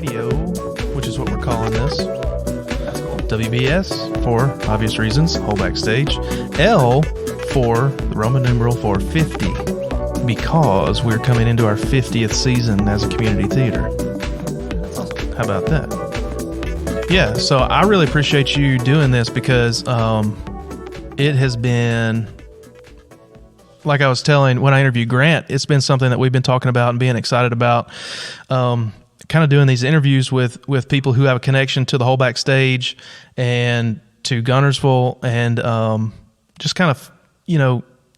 Radio, which is what we're calling this. That's cool. WBS, for obvious reasons, whole backstage. L for the Roman numeral for 50, because we're coming into our 50th season as a community theater. How about that? Yeah, so I really appreciate you doing this because it has been, like I was telling when I interviewed Grant, it's been something that we've been talking about and being excited about. Kind of doing these interviews with people who have a connection to the whole backstage and to Guntersville, and just kind of,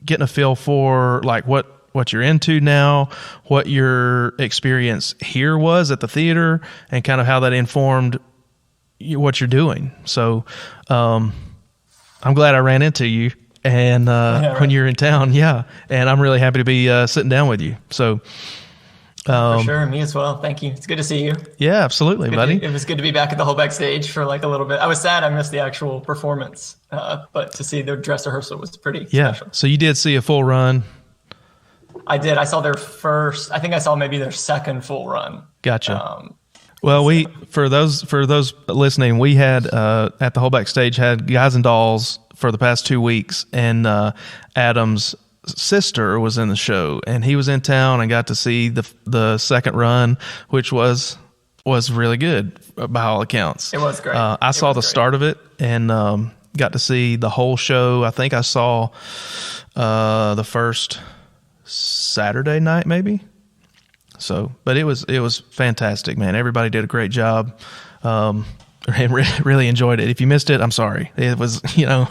getting a feel for like what you're into now, what your experience here was at the theater, and kind of how that informed what you're doing. So I'm glad I ran into you and when you're in town. Yeah. And I'm really happy to be sitting down with you. So for sure, me as well. Thank you. It's good to see you. Yeah, absolutely, buddy. It was good to be back at the whole backstage for like a little bit. I was sad I missed the actual performance, but to see the dress rehearsal was pretty special. So you did see a full run. I did. I saw their first. I think I saw maybe their second full run. Gotcha. Well, for those listening, we had at the whole backstage had Guys and Dolls for the past 2 weeks, and Adam's sister was in the show, and he was in town and got to see the second run, which was really good by all accounts. It was great. I saw the start of it and got to see the whole show. I think I saw the first Saturday night maybe. So, but it was fantastic, man. Everybody did a great job. And really enjoyed it. If you missed it, I'm sorry. It was, I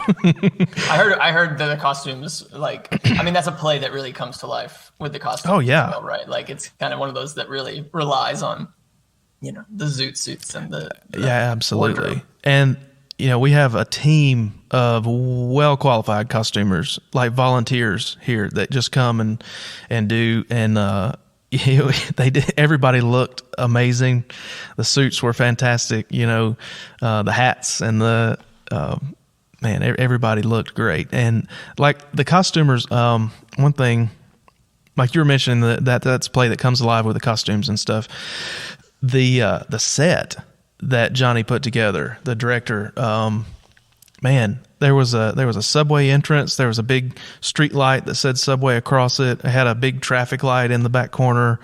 heard that the costumes, that's a play that really comes to life with the costumes. Oh yeah, well, right. Like it's kind of one of those that really relies on, the zoot suits and the yeah, absolutely. Wardrobe. And we have a team of well qualified costumers, like volunteers here that just come and do and. They did. Everybody looked amazing. The suits were fantastic. The hats and the everybody looked great. And like the costumers, one thing, like you were mentioning that's a play that comes alive with the costumes and stuff. The set that Johnny put together, the director, there was a subway entrance. There was a big street light that said Subway across it. It had a big traffic light in the back corner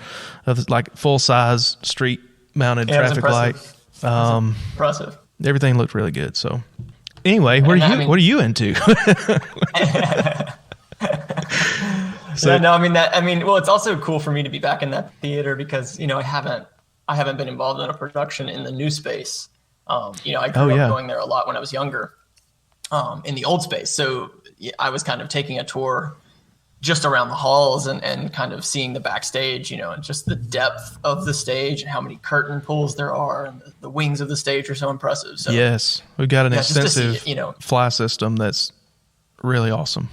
of like full size street mounted traffic light. Impressive. Everything looked really good. So anyway, what are you into? Well, it's also cool for me to be back in that theater because, I haven't been involved in a production in the new space. I grew up going there a lot when I was younger. In the old space. So I was kind of taking a tour just around the halls and kind of seeing the backstage, and just the depth of the stage and how many curtain pulls there are, and the wings of the stage are so impressive. So yes, we've got an extensive fly system that's really awesome.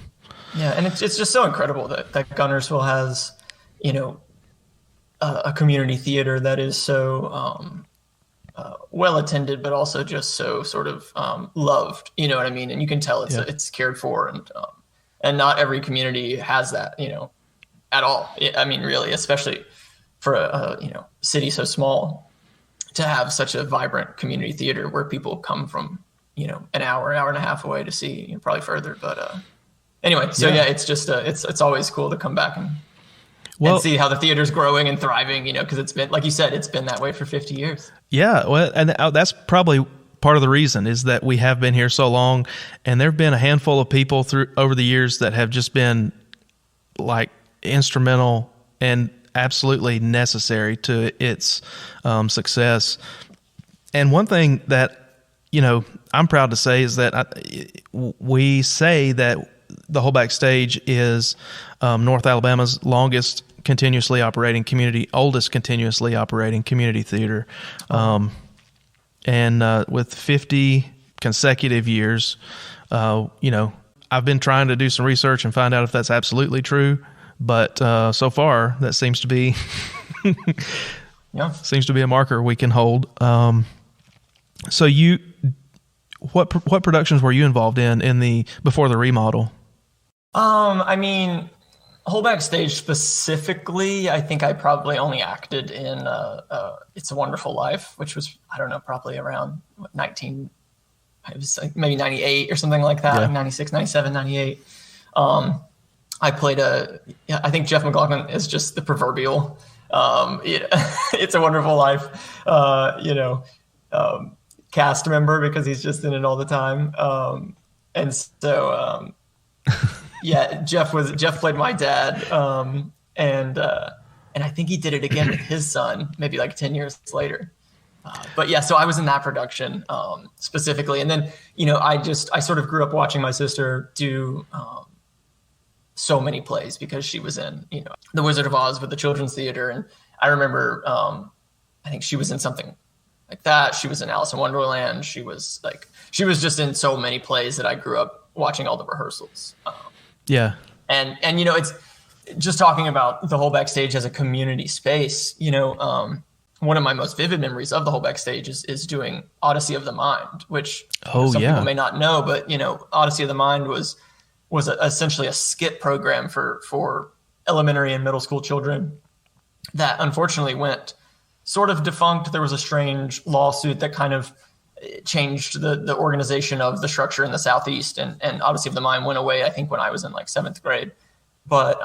Yeah, and it's just so incredible that Guntersville has, a community theater that is so well attended, but also just so sort of loved, you know what I mean? And you can tell it's cared for, and not every community has that, at all. I mean, really, especially for a city so small, to have such a vibrant community theater where people come from, an hour and a half away to see, probably further. But anyway, so it's just it's always cool to come back and see how the theater's growing and thriving, because it's been, like you said, it's been that way for 50 years. Yeah, well, and that's probably part of the reason is that we have been here so long, and there have been a handful of people over the years that have just been like instrumental and absolutely necessary to its success. And one thing that I'm proud to say is that we say that the whole backstage is North Alabama's oldest continuously operating community theater. And with 50 consecutive years, I've been trying to do some research and find out if that's absolutely true. But so far, that seems to be seems to be a marker we can hold. So what productions were you involved in before the remodel? Whole backstage specifically, I think I probably only acted in It's a Wonderful Life, which was, I don't know, probably around it was like maybe 98 or something like that, like 96, 97, 98. I played I think Jeff McLaughlin is just the proverbial, It's a Wonderful Life, cast member, because he's just in it all the time. And so, Jeff played my dad. And I think he did it again with his son, maybe like 10 years later. But yeah, so I was in that production, specifically. And then, I sort of grew up watching my sister do, so many plays, because she was in, The Wizard of Oz with the Children's Theater. And I remember, I think she was in something like that. She was in Alice in Wonderland. She was just in so many plays that I grew up watching all the rehearsals. Yeah. And it's just talking about the whole backstage as a community space. One of my most vivid memories of the whole backstage is doing Odyssey of the Mind, which some people may not know, but Odyssey of the Mind was essentially a skit program for elementary and middle school children that unfortunately went sort of defunct. There was a strange lawsuit that kind of changed the organization of the structure in the Southeast, and Odyssey of the Mind went away, I think, when I was in like 7th grade. But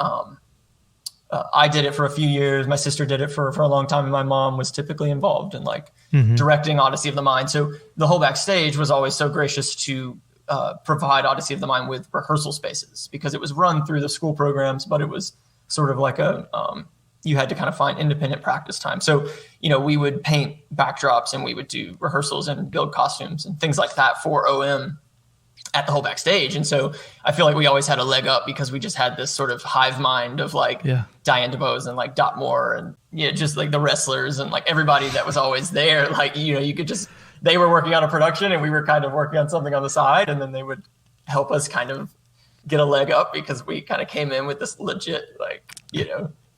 I did it for a few years. My sister did it for a long time, and my mom was typically involved in directing Odyssey of the Mind. So the whole backstage was always so gracious to provide Odyssey of the Mind with rehearsal spaces, because it was run through the school programs, but it was sort of like you had to kind of find independent practice time. So, we would paint backdrops, and we would do rehearsals and build costumes and things like that for OM at the whole backstage. And so I feel like we always had a leg up, because we just had this sort of hive mind of Diane DeBose and like Dot Moore and just like the wrestlers and like everybody that was always there. Like, you could just, they were working on a production and we were kind of working on something on the side, and then they would help us kind of get a leg up, because we kind of came in with this legit,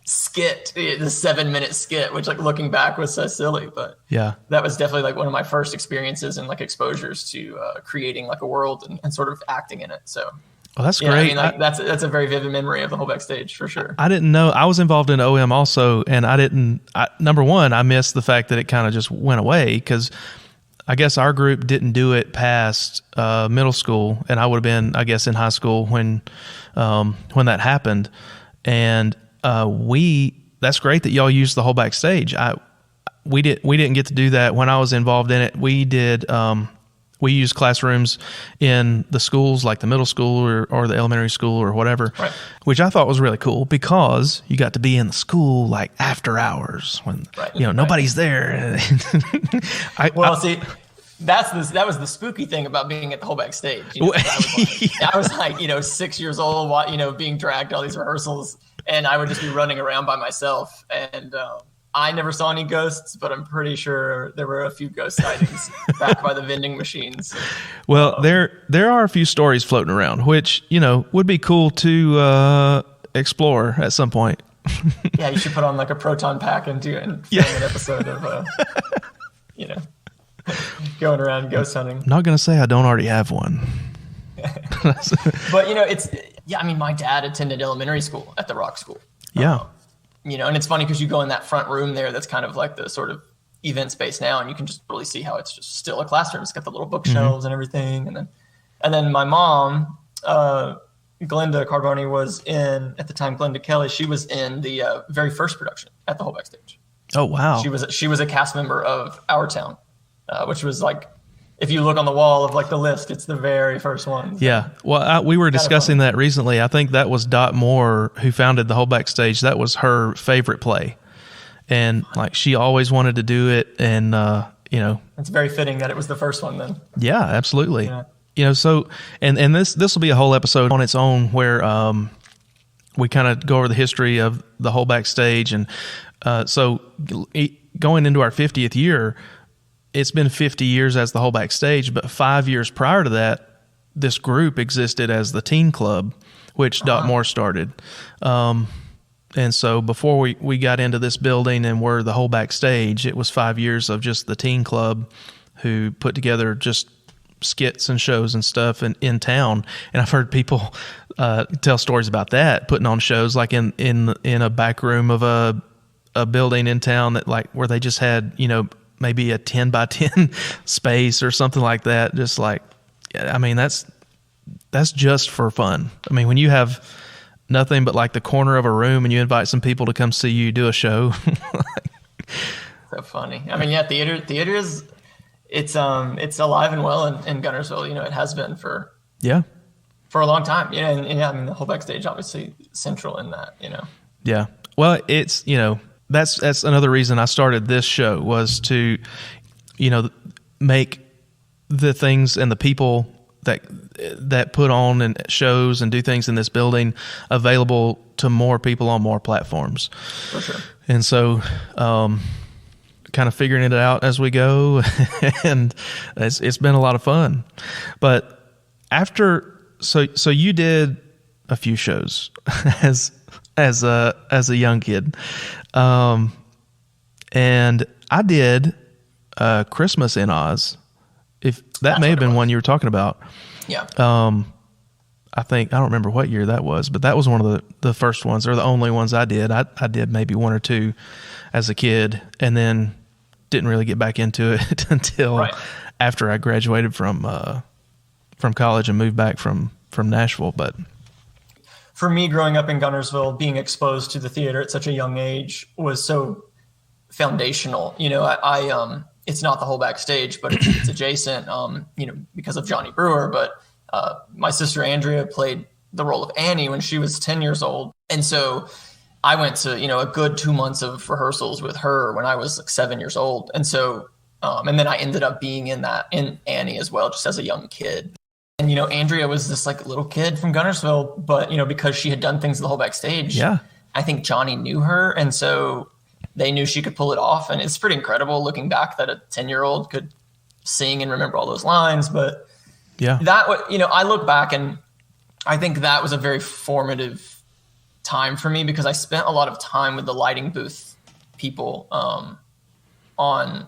skit, the 7-minute skit, which like looking back was so silly, but that was definitely like one of my first experiences and like exposures to creating like a world and sort of acting in it. So that's great. I mean, that's a very vivid memory of the whole backstage for sure. I didn't know I was involved in OM also, and number one, I missed the fact that it kind of just went away, because I guess our group didn't do it past middle school, and I would have been, I guess, in high school when that happened. And that's great that y'all used the whole backstage. We didn't get to do that when I was involved in it. We did, we used classrooms in the schools, like the middle school or the elementary school or whatever, right, which I thought was really cool, because you got to be in the school like after hours when, nobody's there. That was the spooky thing about being at the whole backstage. I was like 6 years old, being dragged to all these rehearsals, and I would just be running around by myself. And I never saw any ghosts, but I'm pretty sure there were a few ghost sightings back by the vending machines. Well, there are a few stories floating around, which, would be cool to explore at some point. Yeah, you should put on like a proton pack and film an episode of, going around ghost hunting. I'm not going to say I don't already have one. But, my dad attended elementary school at the Rock School. Yeah. And it's funny because you go in that front room there that's kind of like the sort of event space now, and you can just really see how it's just still a classroom. It's got the little bookshelves and everything. And then my mom, Glenda Carboni, was in, at the time, Glenda Kelly, she was in the very first production at the whole backstage. Oh, wow. She was a cast member of Our Town, which was like, if you look on the wall of like the list, it's the very first one. Yeah. Well, we were discussing that recently. I think that was Dot Moore who founded the whole backstage. That was her favorite play. And like, she always wanted to do it. And, it's very fitting that it was the first one then. Yeah, absolutely. Yeah. So, and this will be a whole episode on its own where, we kind of go over the history of the whole backstage. And, so going into our 50th year, it's been 50 years as the whole backstage, but 5 years prior to that, this group existed as the Teen Club, which Dot Moore started. And so before we got into this building and were the whole backstage, it was 5 years of just the Teen Club, who put together just skits and shows and stuff in town. And I've heard people tell stories about that, putting on shows like in a back room of a building in town that like where they just had, maybe a 10 by 10 space or something like that. Just like, I mean, that's just for fun. I mean, when you have nothing but like the corner of a room and you invite some people to come see you do a show. So funny. I mean, yeah, theater is, it's alive and well in Guntersville. It has been for a long time. And I mean, the whole backstage obviously central in that. Yeah. Well, it's that's another reason I started this show was to, make the things and the people that put on and shows and do things in this building available to more people on more platforms. For sure. And so, kind of figuring it out as we go, and it's been a lot of fun. But so you did a few shows as a young kid, and I did Christmas in Oz. If that may have been one you were talking about. Yeah. I don't remember what year that was, but that was one of the first ones or the only ones I did. I did maybe one or two as a kid, and then didn't really get back into it until after I graduated from college and moved back from Nashville. But for me, growing up in Guntersville, being exposed to the theater at such a young age was so foundational. I it's not the whole backstage, but it's adjacent, because of Johnny Brewer. But my sister Andrea played the role of Annie when she was 10 years old. And so I went to, a good 2 months of rehearsals with her when I was like 7 years old. And so, and then I ended up being in Annie as well, just as a young kid. And, Andrea was this like little kid from Guntersville, but, because she had done things the whole backstage, I think Johnny knew her. And so they knew she could pull it off. And it's pretty incredible looking back that a 10-year-old could sing and remember all those lines. But I look back and I think that was a very formative time for me because I spent a lot of time with the lighting booth people on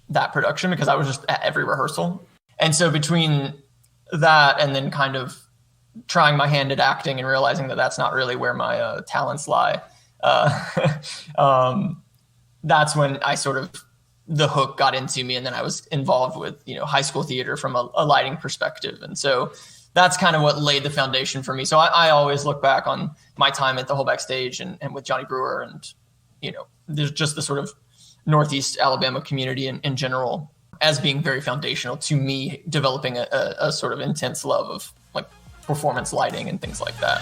that production because I was just at every rehearsal. And so between that and then kind of trying my hand at acting and realizing that that's not really where my talents lie, that's when I sort of, the hook got into me. And then I was involved with, high school theater from a lighting perspective. And so that's kind of what laid the foundation for me. So I always look back on my time at the whole backstage and with Johnny Brewer and, there's just the sort of Northeast Alabama community in general as being very foundational to me developing a sort of intense love of like performance lighting and things like that.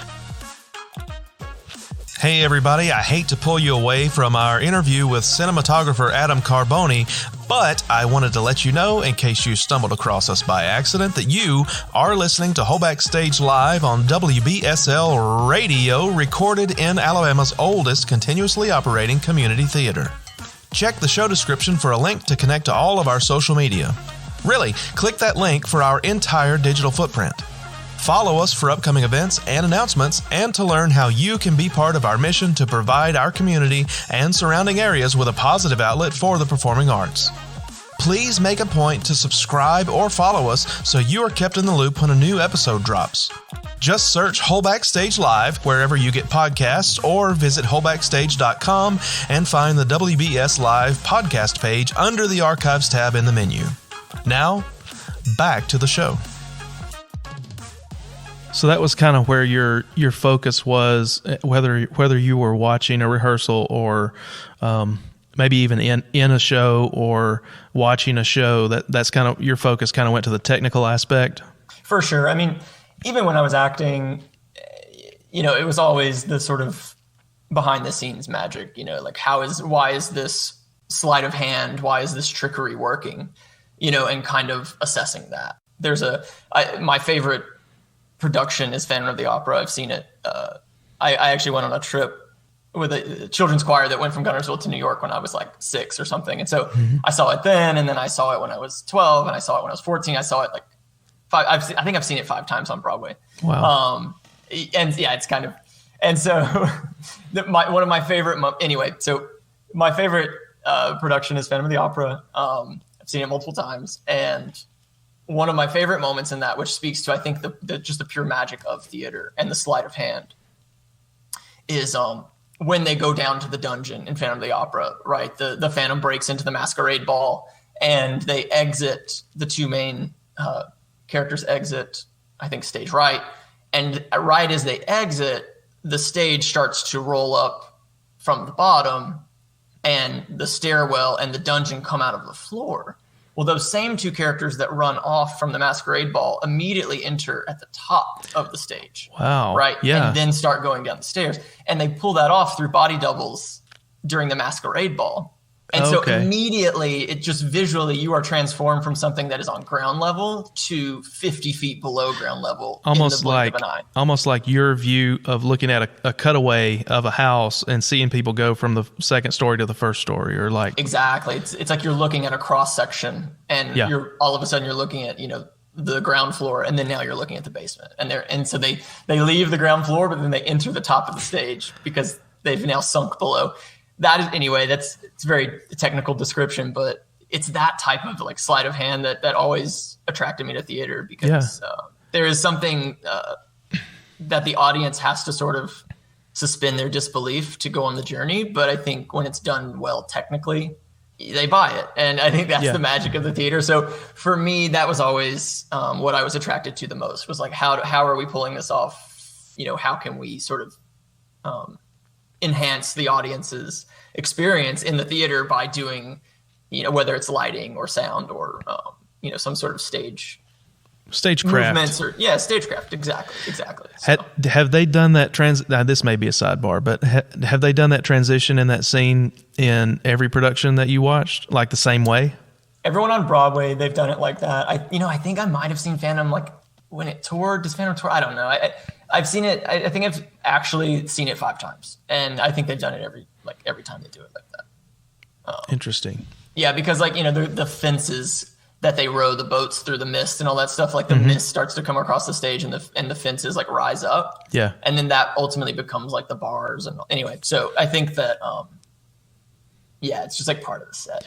Hey everybody, I hate to pull you away from our interview with cinematographer Adam Carboni, but I wanted to let you know, in case you stumbled across us by accident, that you are listening to Whole Backstage Live on WBSL Radio, recorded in Alabama's oldest continuously operating community theater. Check the show description for a link to connect to all of our social media. Really, click that link for our entire digital footprint. Follow us for upcoming events and announcements and to learn how you can be part of our mission to provide our community and surrounding areas with a positive outlet for the performing arts. Please make a point to subscribe or follow us so you are kept in the loop when a new episode drops. Just search Whole Backstage Live wherever you get podcasts or visit wholebackstage.com and find the WBS Live podcast page under the Archives tab in the menu. Now, back to the show. So that was kind of where your focus was, whether you were watching a rehearsal or maybe even in a show or watching a show. That's kind of your focus. Kind of went to the technical aspect. For sure. I mean, even when I was acting, it was always the sort of behind the scenes magic. Like why is this sleight of hand? Why is this trickery working? And kind of assessing that. There's my favorite production is Phantom of the Opera. I've seen it. I actually went on a trip with a children's choir that went from Guntersville to New York when I was like 6 or something. And so I saw it then, and then I saw it when I was 12, and I saw it when I was 14. I saw it like 5. I think I've seen it 5 times on Broadway. Wow. And yeah, it's kind of, and so one of my favorite, so my favorite production is Phantom of the Opera. I've seen it multiple times. And one of my favorite moments in that, which speaks to, I think, just the pure magic of theater and the sleight of hand, is when they go down to the dungeon in Phantom of the Opera, right? The Phantom breaks into the masquerade ball, and they exit, the two main characters exit, I think, stage right. And right as they exit, the stage starts to roll up from the bottom, and the stairwell and the dungeon come out of the floor. Well, those same two characters that run off from the masquerade ball immediately enter at the top of the stage. Wow. Right? Yeah. And then start going down the stairs. And they pull that off through body doubles during the masquerade ball. And so immediately, it just visually, you are transformed from something that is on ground level to 50 feet below ground level. Almost like your view of looking at a cutaway of a house and seeing people go from the second story to the first story, or like. Exactly. It's like you're looking at a cross section, and you're all of a sudden you're looking at, the ground floor, and then now you're looking at the basement. And so they leave the ground floor, but then they enter the top of the stage because they've now sunk below. That is, anyway, it's very technical description, but it's that type of like sleight of hand that always attracted me to theater, because there is something that the audience has to sort of suspend their disbelief to go on the journey. But I think when it's done well technically, they buy it. And I think that's the magic of the theater. So for me, that was always what I was attracted to the most, was like, how are we pulling this off? How can we sort of enhance the audience's experience in the theater by doing, whether it's lighting or sound or, some sort of stagecraft movements or stagecraft. Exactly. So. Have they done that now this may be a sidebar, but have they done that transition in that scene in every production that you watched, like the same way? Everyone on Broadway, they've done it like that. I think I might've seen Phantom like when it toured. Does Phantom tour? I don't know. I've seen it. I think I've actually seen it 5 times, and I think they've done it every time they do it like that. Interesting. Yeah, because the fences that they row the boats through the mist and all that stuff, like the mist starts to come across the stage, and the fences like rise up. Yeah, and then that ultimately becomes like the bars. And anyway, so I think that it's just like part of the set,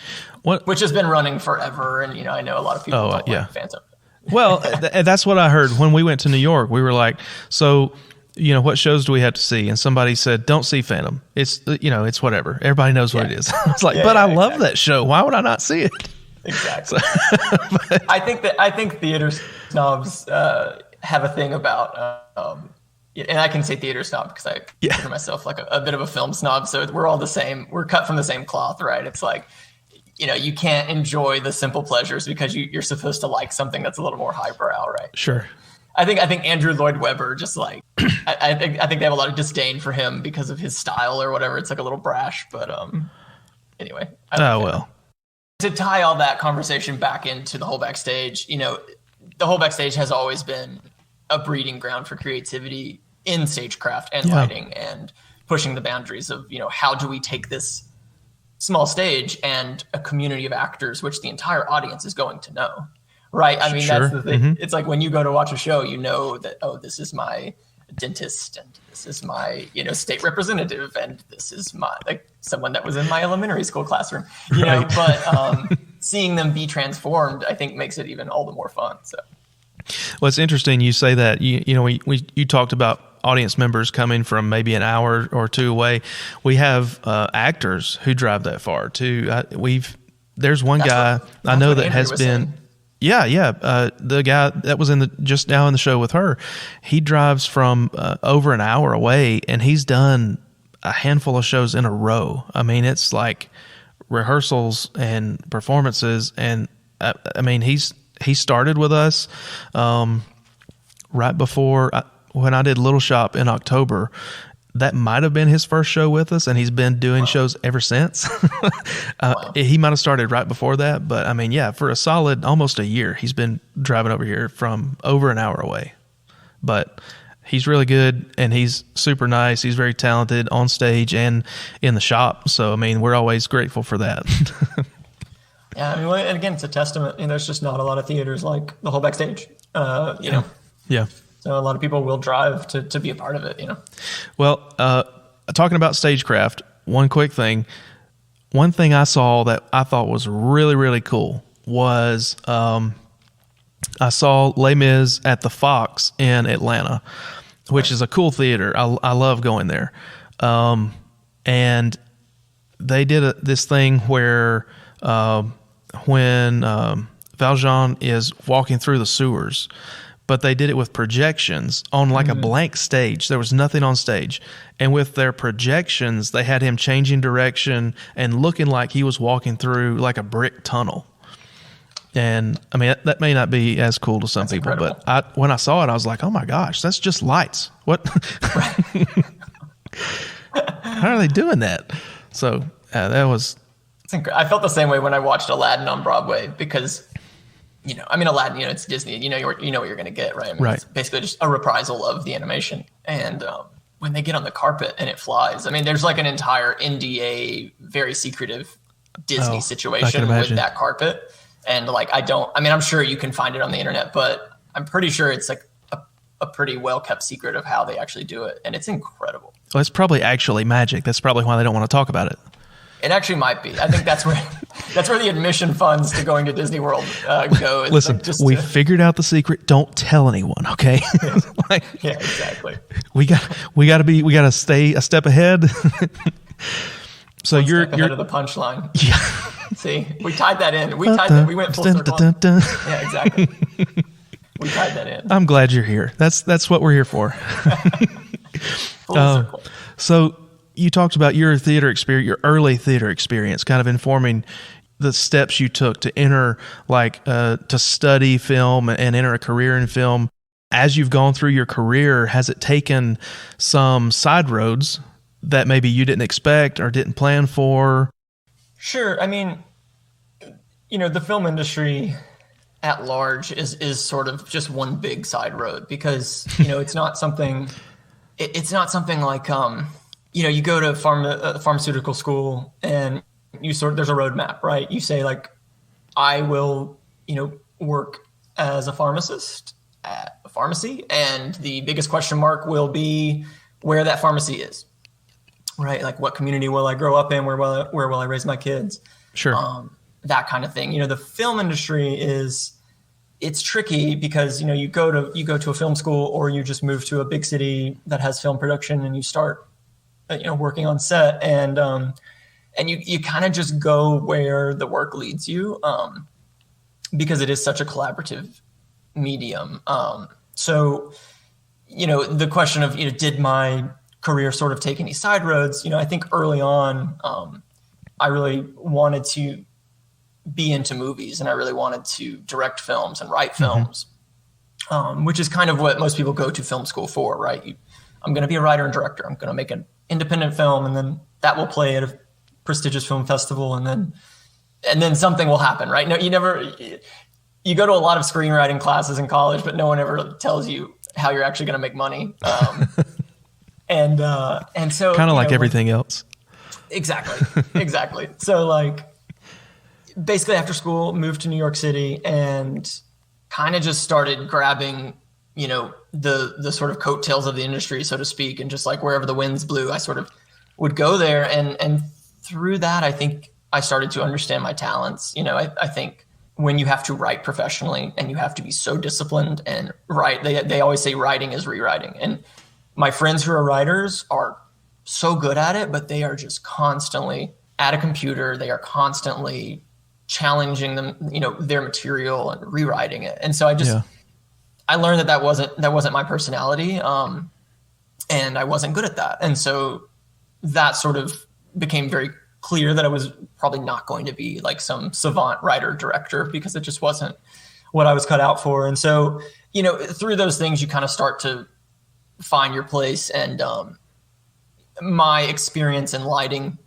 which has been running forever, and I know a lot of people like fans of it. Well, that's what I heard when we went to New York. We were like, so, what shows do we have to see? And somebody said, don't see Phantom. It's, it's whatever. Everybody knows what it is. I was like, I love that show. Why would I not see it? Exactly. I think theater snobs have a thing about, and I can say theater snob because I consider myself like a bit of a film snob. So we're all the same. We're cut from the same cloth, right? It's like, you can't enjoy the simple pleasures because you're supposed to like something that's a little more highbrow, right? Sure. I think Andrew Lloyd Webber just like I think they have a lot of disdain for him because of his style or whatever. It's like a little brash, but anyway. To tie all that conversation back into the whole backstage, the whole backstage has always been a breeding ground for creativity in stagecraft and lighting, and pushing the boundaries of how do we take this small stage and a community of actors, which the entire audience is going to know, right? I mean, that's the thing. It's like when you go to watch a show, that, this is my dentist, and this is my, state representative, and this is my, like, someone that was in my elementary school classroom, know, but seeing them be transformed, I think makes it even all the more fun. So. Well, it's interesting you say that. You talked about audience members coming from maybe an hour or two away. We have actors who drive that far too. There's one guy I know that has been. The guy that was just now in the show with her, he drives from over an hour away, and he's done a handful of shows in a row. I mean, it's like rehearsals and performances, and he started with us right before when I did Little Shop in October. That might have been his first show with us, and he's been doing shows ever since. He might have started right before that, but for a solid almost a year, he's been driving over here from over an hour away. But he's really good, and he's super nice. He's very talented on stage and in the shop. So, we're always grateful for that. Yeah, and again, it's a testament. There's just not a lot of theaters like the whole backstage. Yeah. So a lot of people will drive to be a part of it. Well, talking about stagecraft, one quick thing. One thing I saw that I thought was really, really cool was I saw Les Mis at the Fox in Atlanta, which is a cool theater. I love going there. And they did this thing where when Valjean is walking through the sewers, but they did it with projections on like a blank stage. There was nothing on stage. And with their projections, they had him changing direction and looking like he was walking through like a brick tunnel. And I mean, that may not be as cool to some people, incredible. But when I saw it, I was like, oh my gosh, that's just lights. What? How are they doing that? So that was... I felt the same way when I watched Aladdin on Broadway because... Aladdin, it's Disney. You know what you're going to get, right? I mean, It's basically just a reprisal of the animation. And when they get on the carpet and it flies, I mean, there's like an entire NDA, very secretive Disney situation with that carpet. And I'm sure you can find it on the internet, but I'm pretty sure it's like a pretty well kept secret of how they actually do it. And it's incredible. Well, it's probably actually magic. That's probably why they don't want to talk about it. It actually might be. I think that's where the admission funds to going to Disney World go. It's listen, we figured out the secret. Don't tell anyone, okay? Yeah, exactly. We got to stay a step ahead. So you're ahead of the punchline. Yeah. See, we tied that in. We went full circle. Yeah, exactly. We tied that in. I'm glad you're here. That's what we're here for. Full circle. So you talked about your theater experience, your early theater experience, kind of informing the steps you took to enter, to study film and enter a career in film. As you've gone through your career, has it taken some side roads that maybe you didn't expect or didn't plan for? Sure. I mean, the film industry at large is sort of just one big side road because, it's not something like, you go to pharmaceutical school and there's a roadmap, right? You say I will, work as a pharmacist at a pharmacy, and the biggest question mark will be where that pharmacy is, right? Like what community will I grow up in? Where will I raise my kids? Sure. That kind of thing. The film industry it's tricky because, you go to a film school or you just move to a big city that has film production and you start working on set and you kind of just go where the work leads you because it is such a collaborative medium. So, the question of, did my career sort of take any side roads? I think early on, I really wanted to be into movies and I really wanted to direct films and write films, which is kind of what most people go to film school for, right? I'm going to be a writer and director. I'm going to make an independent film and then that will play at a prestigious film festival and then something will happen, right? No, you go to a lot of screenwriting classes in college, but no one ever tells you how you're actually going to make money. And so kind of like everything else. Exactly. So basically after school, moved to New York City and kind of just started grabbing, the sort of coattails of the industry, so to speak. And just wherever the winds blew, I sort of would go there. And through that, I think I started to understand my talents. I think when you have to write professionally and you have to be so disciplined and write, they always say writing is rewriting. And my friends who are writers are so good at it, but they are just constantly at a computer. They are constantly challenging them, their material and rewriting it. And so I learned that wasn't my personality. And I wasn't good at that. And so that sort of became very clear that I was probably not going to be some savant writer director because it just wasn't what I was cut out for. And so, through those things, you kind of start to find your place. And my experience in lighting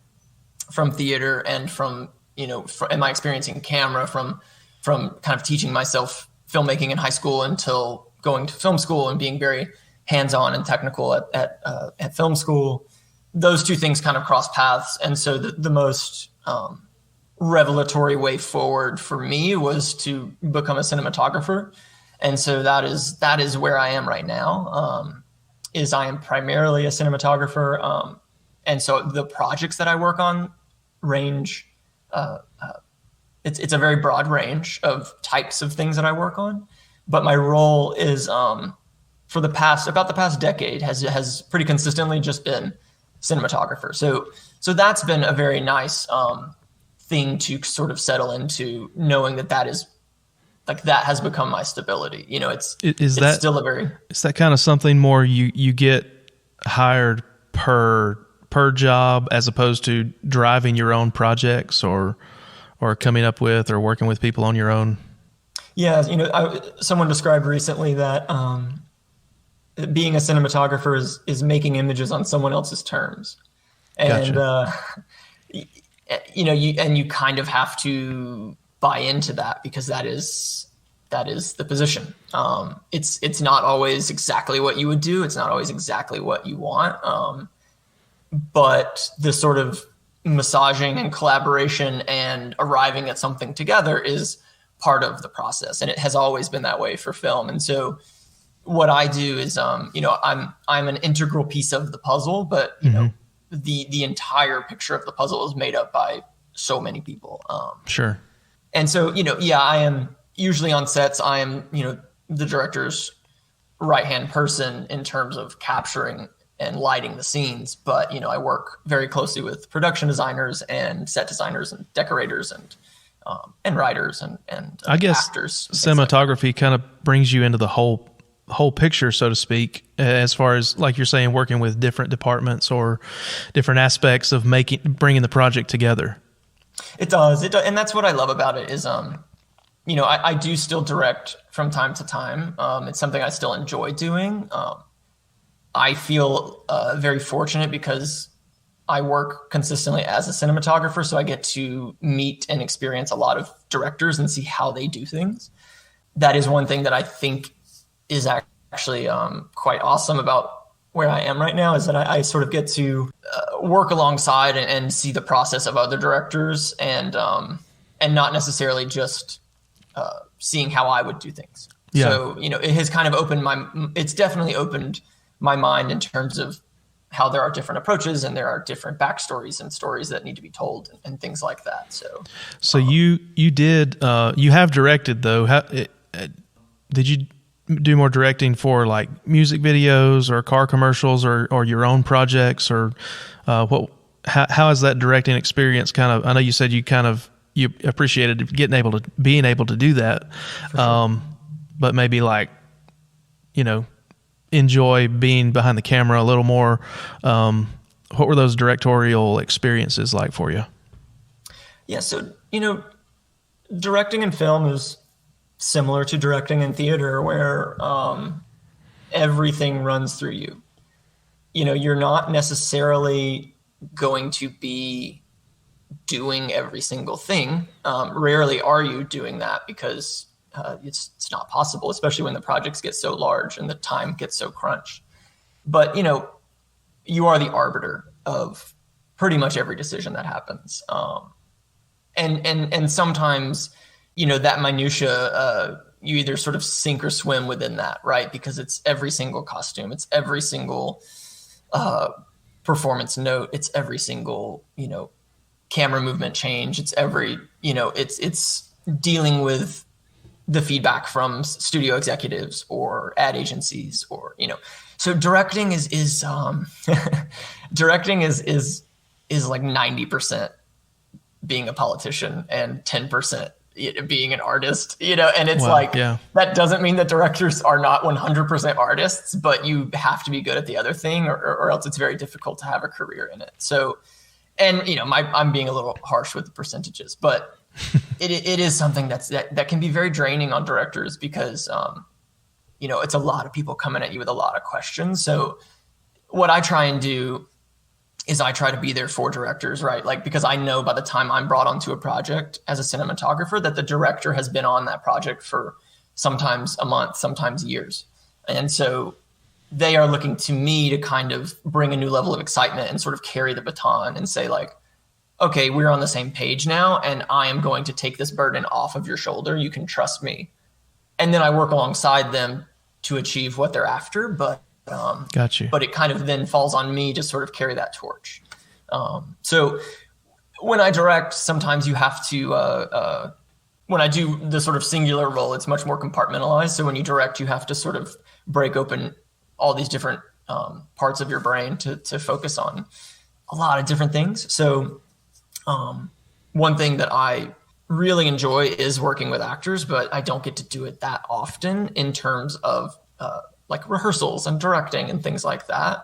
from theater and from and my experience in camera from kind of teaching myself filmmaking in high school until going to film school and being very hands-on and technical at film school, those two things kind of cross paths. And so the most revelatory way forward for me was to become a cinematographer. And so that is where I am right now, is I am primarily a cinematographer. And so the projects that I work on range, it's a very broad range of types of things that I work on. but my role is for about the past decade has pretty consistently just been cinematographer. So that's been a very nice thing to sort of settle into, knowing that is like that has become my stability. You know, it's still a very, is that kind of something more you get hired per job as opposed to driving your own projects or coming up with or working with people on your own? Yeah, you know, someone described recently that being a cinematographer is making images on someone else's terms, and Gotcha. You know, you kind of have to buy into that, because that is the position. It's not always exactly what you would do. It's not always exactly what you want. But the sort of massaging and collaboration and arriving at something together is part of the process. And it has always been that way for film. And so what I do is, you know, I'm an integral piece of the puzzle, but you know, the entire picture of the puzzle is made up by so many people. Sure. And so, you know, yeah, I am usually on sets. I am, you know, the director's right-hand person in terms of capturing and lighting the scenes. But, you know, I work very closely with production designers and set designers and decorators and writers and I guess actors. Cinematography kind of brings you into the whole picture, so to speak, as far as, like you're saying, working with different departments or different aspects of bringing the project together. It does. And that's what I love about it is, you know, I do still direct from time to time. It's something I still enjoy doing. I feel very fortunate because I work consistently as a cinematographer, so I get to meet and experience a lot of directors and see how they do things. That is one thing that I think is actually quite awesome about where I am right now, is that I sort of get to work alongside and see the process of other directors and not necessarily just seeing how I would do things. Yeah. So, you know, it has kind of it's definitely opened my mind in terms of how there are different approaches and there are different backstories and stories that need to be told and things like that. So you have directed though. Did you do more directing for like music videos or car commercials or your own projects, or how has that directing experience kind of, I know you said you appreciated being able to do that. Sure. But maybe like, you know, enjoy being behind the camera a little more. What were those directorial experiences like for you? Yeah. So, you know, directing in film is similar to directing in theater, where everything runs through you. You know, you're not necessarily going to be doing every single thing. Rarely are you doing that, because it's not possible, especially when the projects get so large and the time gets so crunched. But, you know, you are the arbiter of pretty much every decision that happens. And sometimes, you know, that minutia, you either sort of sink or swim within that, right? Because it's every single costume, it's every single performance note, it's every single, you know, camera movement change, it's every, you know, it's dealing with the feedback from studio executives or ad agencies, or, you know, so directing is directing is like 90% being a politician and 10% being an artist, you know, and it's that doesn't mean that directors are not 100% artists, but you have to be good at the other thing, or else it's very difficult to have a career in it. So, and, you know, I'm being a little harsh with the percentages, but it is something that can be very draining on directors, because, you know, it's a lot of people coming at you with a lot of questions. So what I try and do is I try to be there for directors, right? Like, because I know by the time I'm brought onto a project as a cinematographer, that the director has been on that project for sometimes a month, sometimes years. And so they are looking to me to kind of bring a new level of excitement and sort of carry the baton and say, like, okay, we're on the same page now, and I am going to take this burden off of your shoulder. You can trust me. And then I work alongside them to achieve what they're after. But got you. But it kind of then falls on me to sort of carry that torch. So when I direct, sometimes you have to when I do the sort of singular role, it's much more compartmentalized. So when you direct, you have to sort of break open all these different parts of your brain to focus on a lot of different things. So one thing that I really enjoy is working with actors, but I don't get to do it that often in terms of like rehearsals and directing and things like that.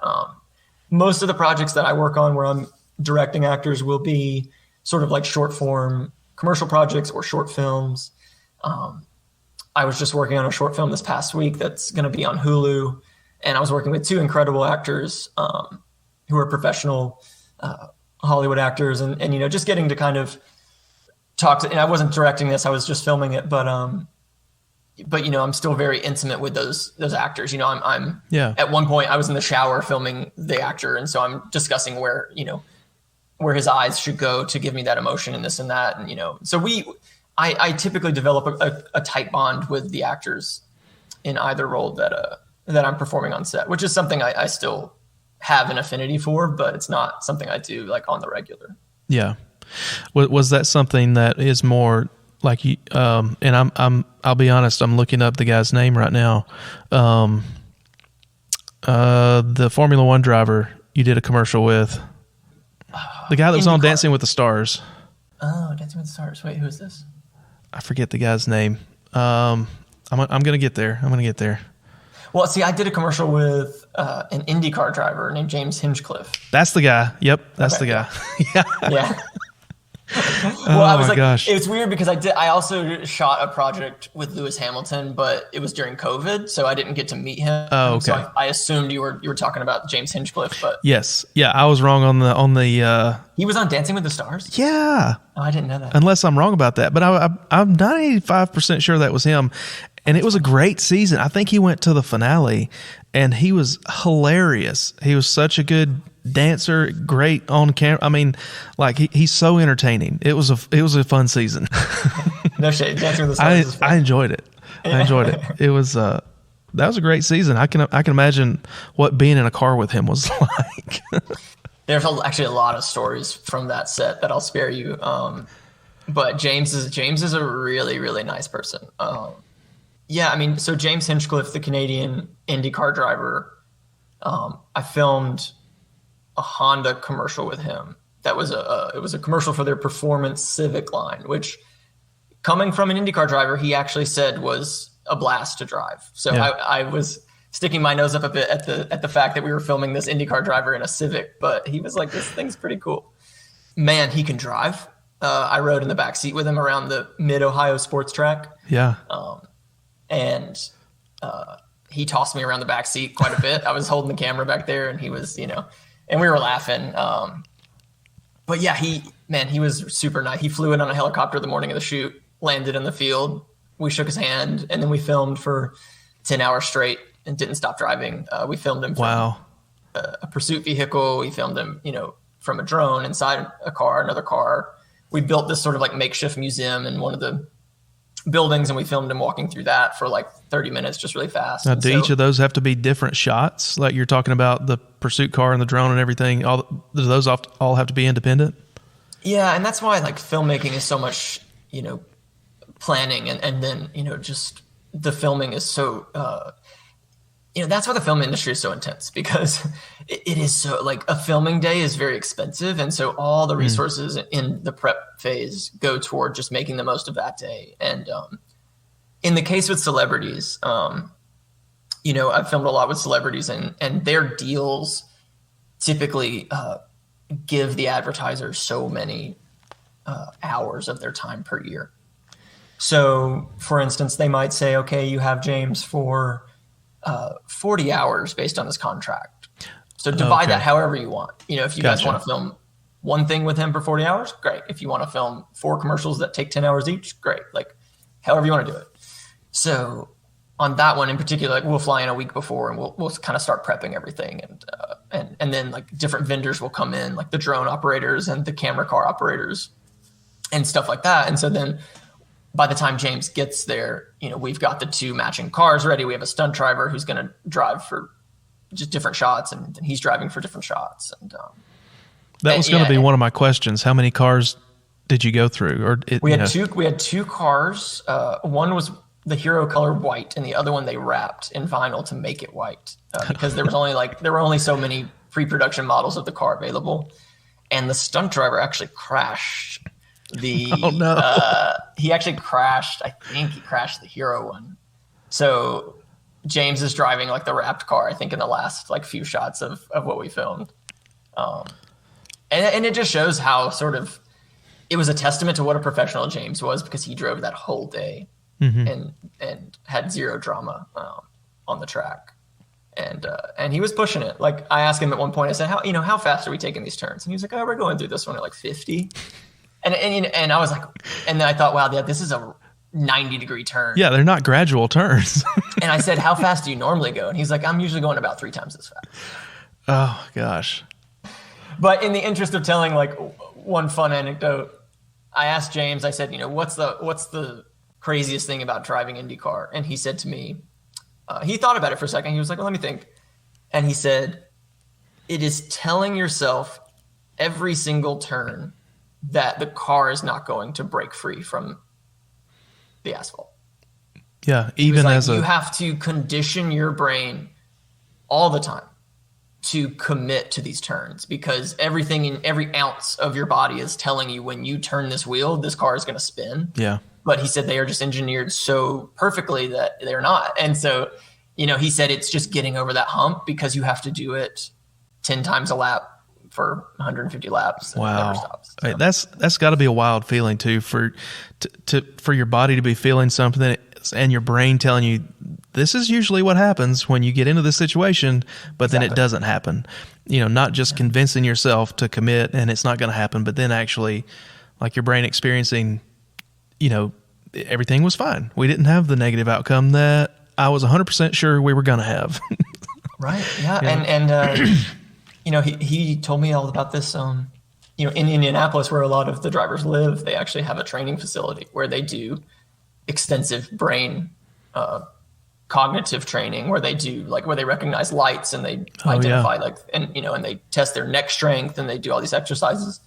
Most of the projects that I work on where I'm directing actors will be sort of like short form commercial projects or short films. I was just working on a short film this past week that's going to be on Hulu, and I was working with two incredible actors who are professional Hollywood actors, and you know, just getting to kind of talk to. And I wasn't directing this; I was just filming it, but you know, I'm still very intimate with those actors. You know, I'm at one point I was in the shower filming the actor, and so I'm discussing where his eyes should go to give me that emotion and this and that, and you know, so I typically develop a tight bond with the actors in either role that I'm performing on set, which is something I still have an affinity for, but it's not something I do like on the regular. Yeah. Was that something that is more like you, and I'll be honest, I'm looking up the guy's name right now. The Formula One driver you did a commercial with, the guy that was on Dancing with the Stars. Oh, Dancing with the Stars. Wait, who is this? I forget the guy's name. I'm going to get there. Well, see, I did a commercial with an IndyCar driver named James Hinchcliffe. That's the guy. Yep, that's the guy. Yeah. Well, I was like, gosh. It was weird because I also shot a project with Lewis Hamilton, but it was during COVID, so I didn't get to meet him. Oh, okay. So I assumed you were talking about James Hinchcliffe, but yes, yeah, I was wrong on the. He was on Dancing with the Stars. Yeah. Oh, I didn't know that. Unless I'm wrong about that, but I'm 95% sure that was him, and it was a great season. I think he went to the finale, and he was hilarious. He was such a good dancer, great on camera. I mean, like he's so entertaining. It was a fun season. No shade. Dancing with the Stars is fun. I enjoyed it. It was that was a great season. I can imagine what being in a car with him was like. There's actually a lot of stories from that set that I'll spare you. But James is a really, really nice person. Yeah, I mean, so James Hinchcliffe, the Canadian IndyCar driver, I filmed a Honda commercial with him. That was it was a commercial for their Performance Civic line, which, coming from an IndyCar driver, he actually said was a blast to drive. So yeah. I was sticking my nose up a bit at the fact that we were filming this IndyCar driver in a Civic, but he was like, this thing's pretty cool. Man, he can drive. I rode in the back seat with him around the Mid-Ohio sports track. Yeah. And he tossed me around the back seat quite a bit. I was holding the camera back there, and he was, and we were laughing. But yeah, he was super nice. He flew in on a helicopter the morning of the shoot, landed in the field. We shook his hand, and then we filmed for 10 hours straight and didn't stop driving. We filmed him from a pursuit vehicle. We filmed him, from a drone inside a car, another car. We built this sort of like makeshift museum in one of the buildings, and we filmed him walking through that for like 30 minutes, just really fast. Now, do each of those have to be different shots? Like you're talking about the pursuit car and the drone and everything. Do those all have to be independent? Yeah, and that's why like filmmaking is so much, planning, and then just the filming is so. That's why the film industry is so intense, because it is so like a filming day is very expensive. And so all the resources in the prep phase go toward just making the most of that day. And in the case with celebrities, I've filmed a lot with celebrities, and their deals typically give the advertisers so many hours of their time per year. So for instance, they might say, okay, you have James for 40 hours based on his contract. So divide that however you want. If you guys want to film one thing with him for 40 hours, great. If you want to film 4 commercials that take 10 hours each, great. Like however you want to do it. So on that one in particular, like we'll fly in a week before, and we'll kind of start prepping everything. And then like different vendors will come in, like the drone operators and the camera car operators and stuff like that. And so then by the time James gets there, we've got the 2 matching cars ready. We have a stunt driver who's going to drive for just different shots, and he's driving for different shots. And that was going to be one of my questions. How many cars did you go through? Or we had two cars. One was the hero color white, and the other one they wrapped in vinyl to make it white because there were only so many pre-production models of the car available, and the stunt driver actually crashed. Oh no! He actually crashed. I think he crashed the hero one. So James is driving like the wrapped car. I think in the last like few shots of what we filmed, and it just shows how sort of it was a testament to what a professional James was, because he drove that whole day and had zero drama on the track, and he was pushing it. Like I asked him at one point, I said, how fast are we taking these turns? And he was like, oh, we're going through this one at like 50. And I was like, and then I thought, wow, this is a 90-degree turn. Yeah, they're not gradual turns. And I said, how fast do you normally go? And he's like, I'm usually going about 3 times as fast. Oh gosh. But in the interest of telling like one fun anecdote, I asked James, I said, what's the craziest thing about driving IndyCar? And he said to me, he thought about it for a second. He was like, well, let me think. And he said, it is telling yourself every single turn that the car is not going to break free from the asphalt. Yeah, even like, you have to condition your brain all the time to commit to these turns, because everything in every ounce of your body is telling you when you turn this wheel, this car is going to spin. Yeah. But he said they are just engineered so perfectly that they're not. And so, he said it's just getting over that hump, because you have to do it 10 times a lap for 150 laps. And wow. Never stops, so. That's got to be a wild feeling too, for your body to be feeling something and your brain telling you this is usually what happens when you get into this situation, but then it doesn't happen. Not just convincing yourself to commit and it's not going to happen, but then actually like your brain experiencing, everything was fine. We didn't have the negative outcome that I was 100% sure we were going to have. Right. Yeah. And he told me all about this. In Indianapolis, where a lot of the drivers live, they actually have a training facility where they do extensive brain cognitive training, where they do where they recognize lights and they identify and they test their neck strength and they do all these exercises.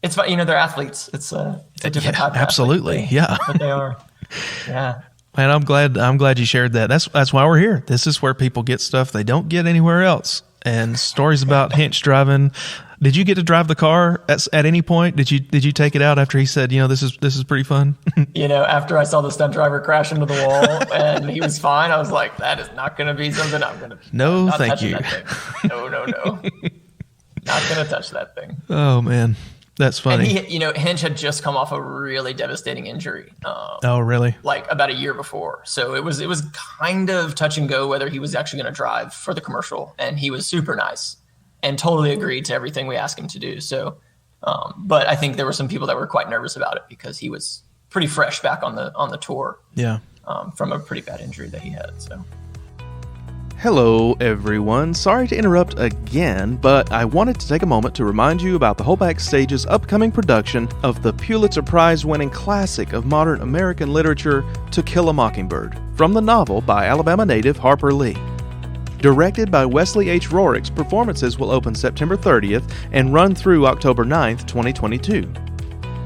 It's fun. They're athletes. It's a different type of absolutely. Athlete, but they are. Yeah. Man, I'm glad you shared that. That's why we're here. This is where people get stuff they don't get anywhere else. And stories about Hinch driving. Did you get to drive the car at any point? Did you take it out after he said, this is pretty fun? After I saw the stunt driver crash into the wall and he was fine, I was like, that is not going to be something I'm going to. No, thank you. No. Not going to touch that thing. Oh man. That's funny. And Hinch had just come off a really devastating injury. Oh, really? Like about a year before. So it was kind of touch and go whether he was actually going to drive for the commercial. And he was super nice and totally agreed to everything we asked him to do. So, but I think there were some people that were quite nervous about it because he was pretty fresh back on the tour. Yeah. From a pretty bad injury that he had. So. Hello, everyone. Sorry to interrupt again, but I wanted to take a moment to remind you about the Whole Backstage's upcoming production of the Pulitzer Prize-winning classic of modern American literature, To Kill a Mockingbird, from the novel by Alabama native Harper Lee. Directed by Wesley H. Rorick's, performances will open September 30th and run through October 9th, 2022.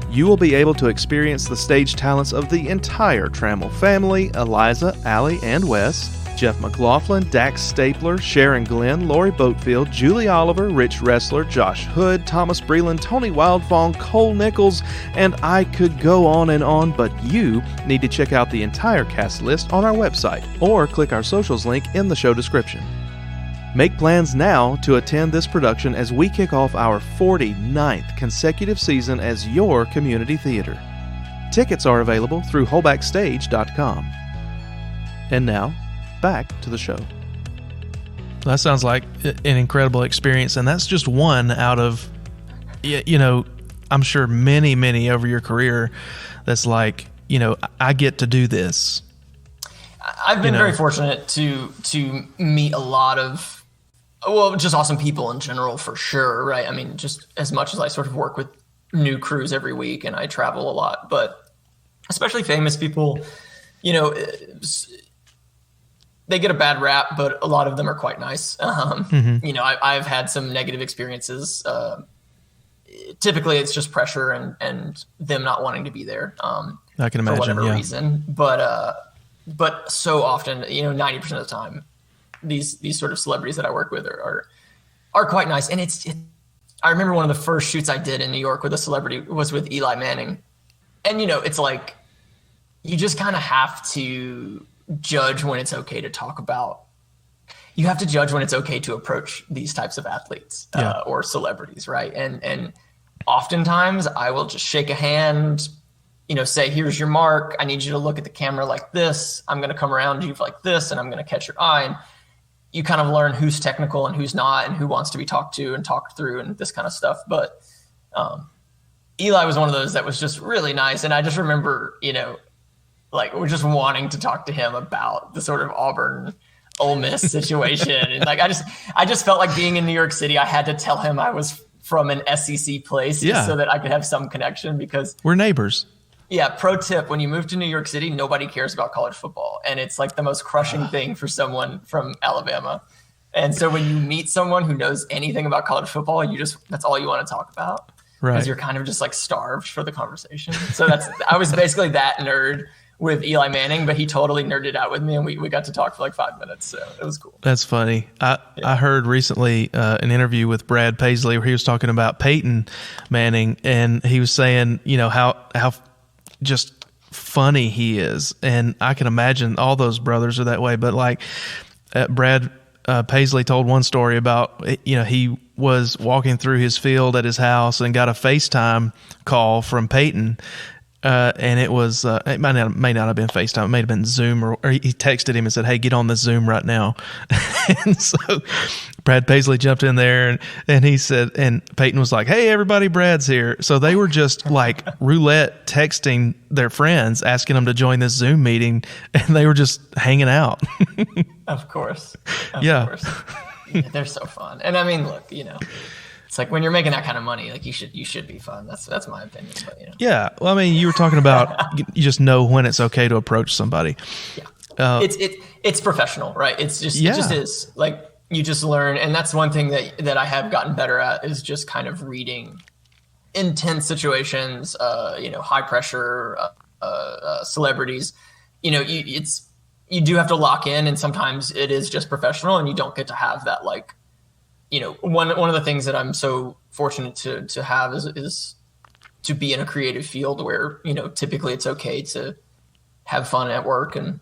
You will be able to experience the stage talents of the entire Trammell family: Eliza, Allie, and Wes, Jeff McLaughlin, Dax Stapler, Sharon Glenn, Lori Boatfield, Julie Oliver, Rich Ressler, Josh Hood, Thomas Breland, Tony Wildfong, Cole Nichols, and I could go on, but you need to check out the entire cast list on our website or click our socials link in the show description. Make plans now to attend this production as we kick off our 49th consecutive season as your community theater. Tickets are available through wholebackstage.com. And now, back to the show. That sounds like an incredible experience, and that's just one out of, I'm sure many over your career that's like, I get to do this. I've been very fortunate to meet a lot of, just awesome people in general, for sure, right? I mean, just as much as I sort of work with new crews every week and I travel a lot, but especially famous people, they get a bad rap, but a lot of them are quite nice. I've had some negative experiences typically it's just pressure and them not wanting to be there. I can imagine, for whatever reason. But so often, 90% of the time, these sort of celebrities that I work with are quite nice. And I remember one of the first shoots I did in New York with a celebrity was with Eli Manning. And, it's like, you just kind of have to judge when it's okay to talk about. You have to judge when it's okay to approach these types of athletes or celebrities, right? And oftentimes I will just shake a hand, say, here's your mark. I need you to look at the camera like this. I'm going to come around you like this, and I'm going to catch your eye. And you kind of learn who's technical and who's not, and who wants to be talked to and talked through and this kind of stuff. But Eli was one of those that was just really nice. And I just remember, like, we're just wanting to talk to him about the sort of Auburn Ole Miss situation. And like, I just felt like being in New York City, I had to tell him I was from an SEC place just so that I could have some connection, because we're neighbors. Yeah. Pro tip: when you move to New York City, nobody cares about college football. And it's like the most crushing thing for someone from Alabama. And so when you meet someone who knows anything about college football, that's all you want to talk about. Right. Because you're kind of just like starved for the conversation. So I was basically that nerd with Eli Manning, but he totally nerded out with me, and we got to talk for like 5 minutes. So it was cool. That's funny. I heard recently an interview with Brad Paisley where he was talking about Peyton Manning, and he was saying, how just funny he is. And I can imagine all those brothers are that way. But like Brad Paisley told one story about, he was walking through his field at his house and got a FaceTime call from Peyton. And it was, it may not have been FaceTime. It may have been Zoom, or he texted him and said, "Hey, get on this Zoom right now." And so Brad Paisley jumped in there and he said, and Peyton was like, "Hey, everybody, Brad's here." So they were just like roulette texting their friends, asking them to join this Zoom meeting, and they were just hanging out. Of course. Of course. Yeah, they're so fun. And I mean, look, it's like when you're making that kind of money, like you should be fun. That's my opinion. But, Yeah. Well, I mean, you were talking about you just know when it's okay to approach somebody. Yeah. It's professional, right? It just is. Like, you just learn, and that's one thing that I have gotten better at, is just kind of reading intense situations, high pressure celebrities. You do have to lock in, and sometimes it is just professional, and you don't get to have that, like, one of the things that I'm so fortunate to have is to be in a creative field where, typically it's okay to have fun at work and,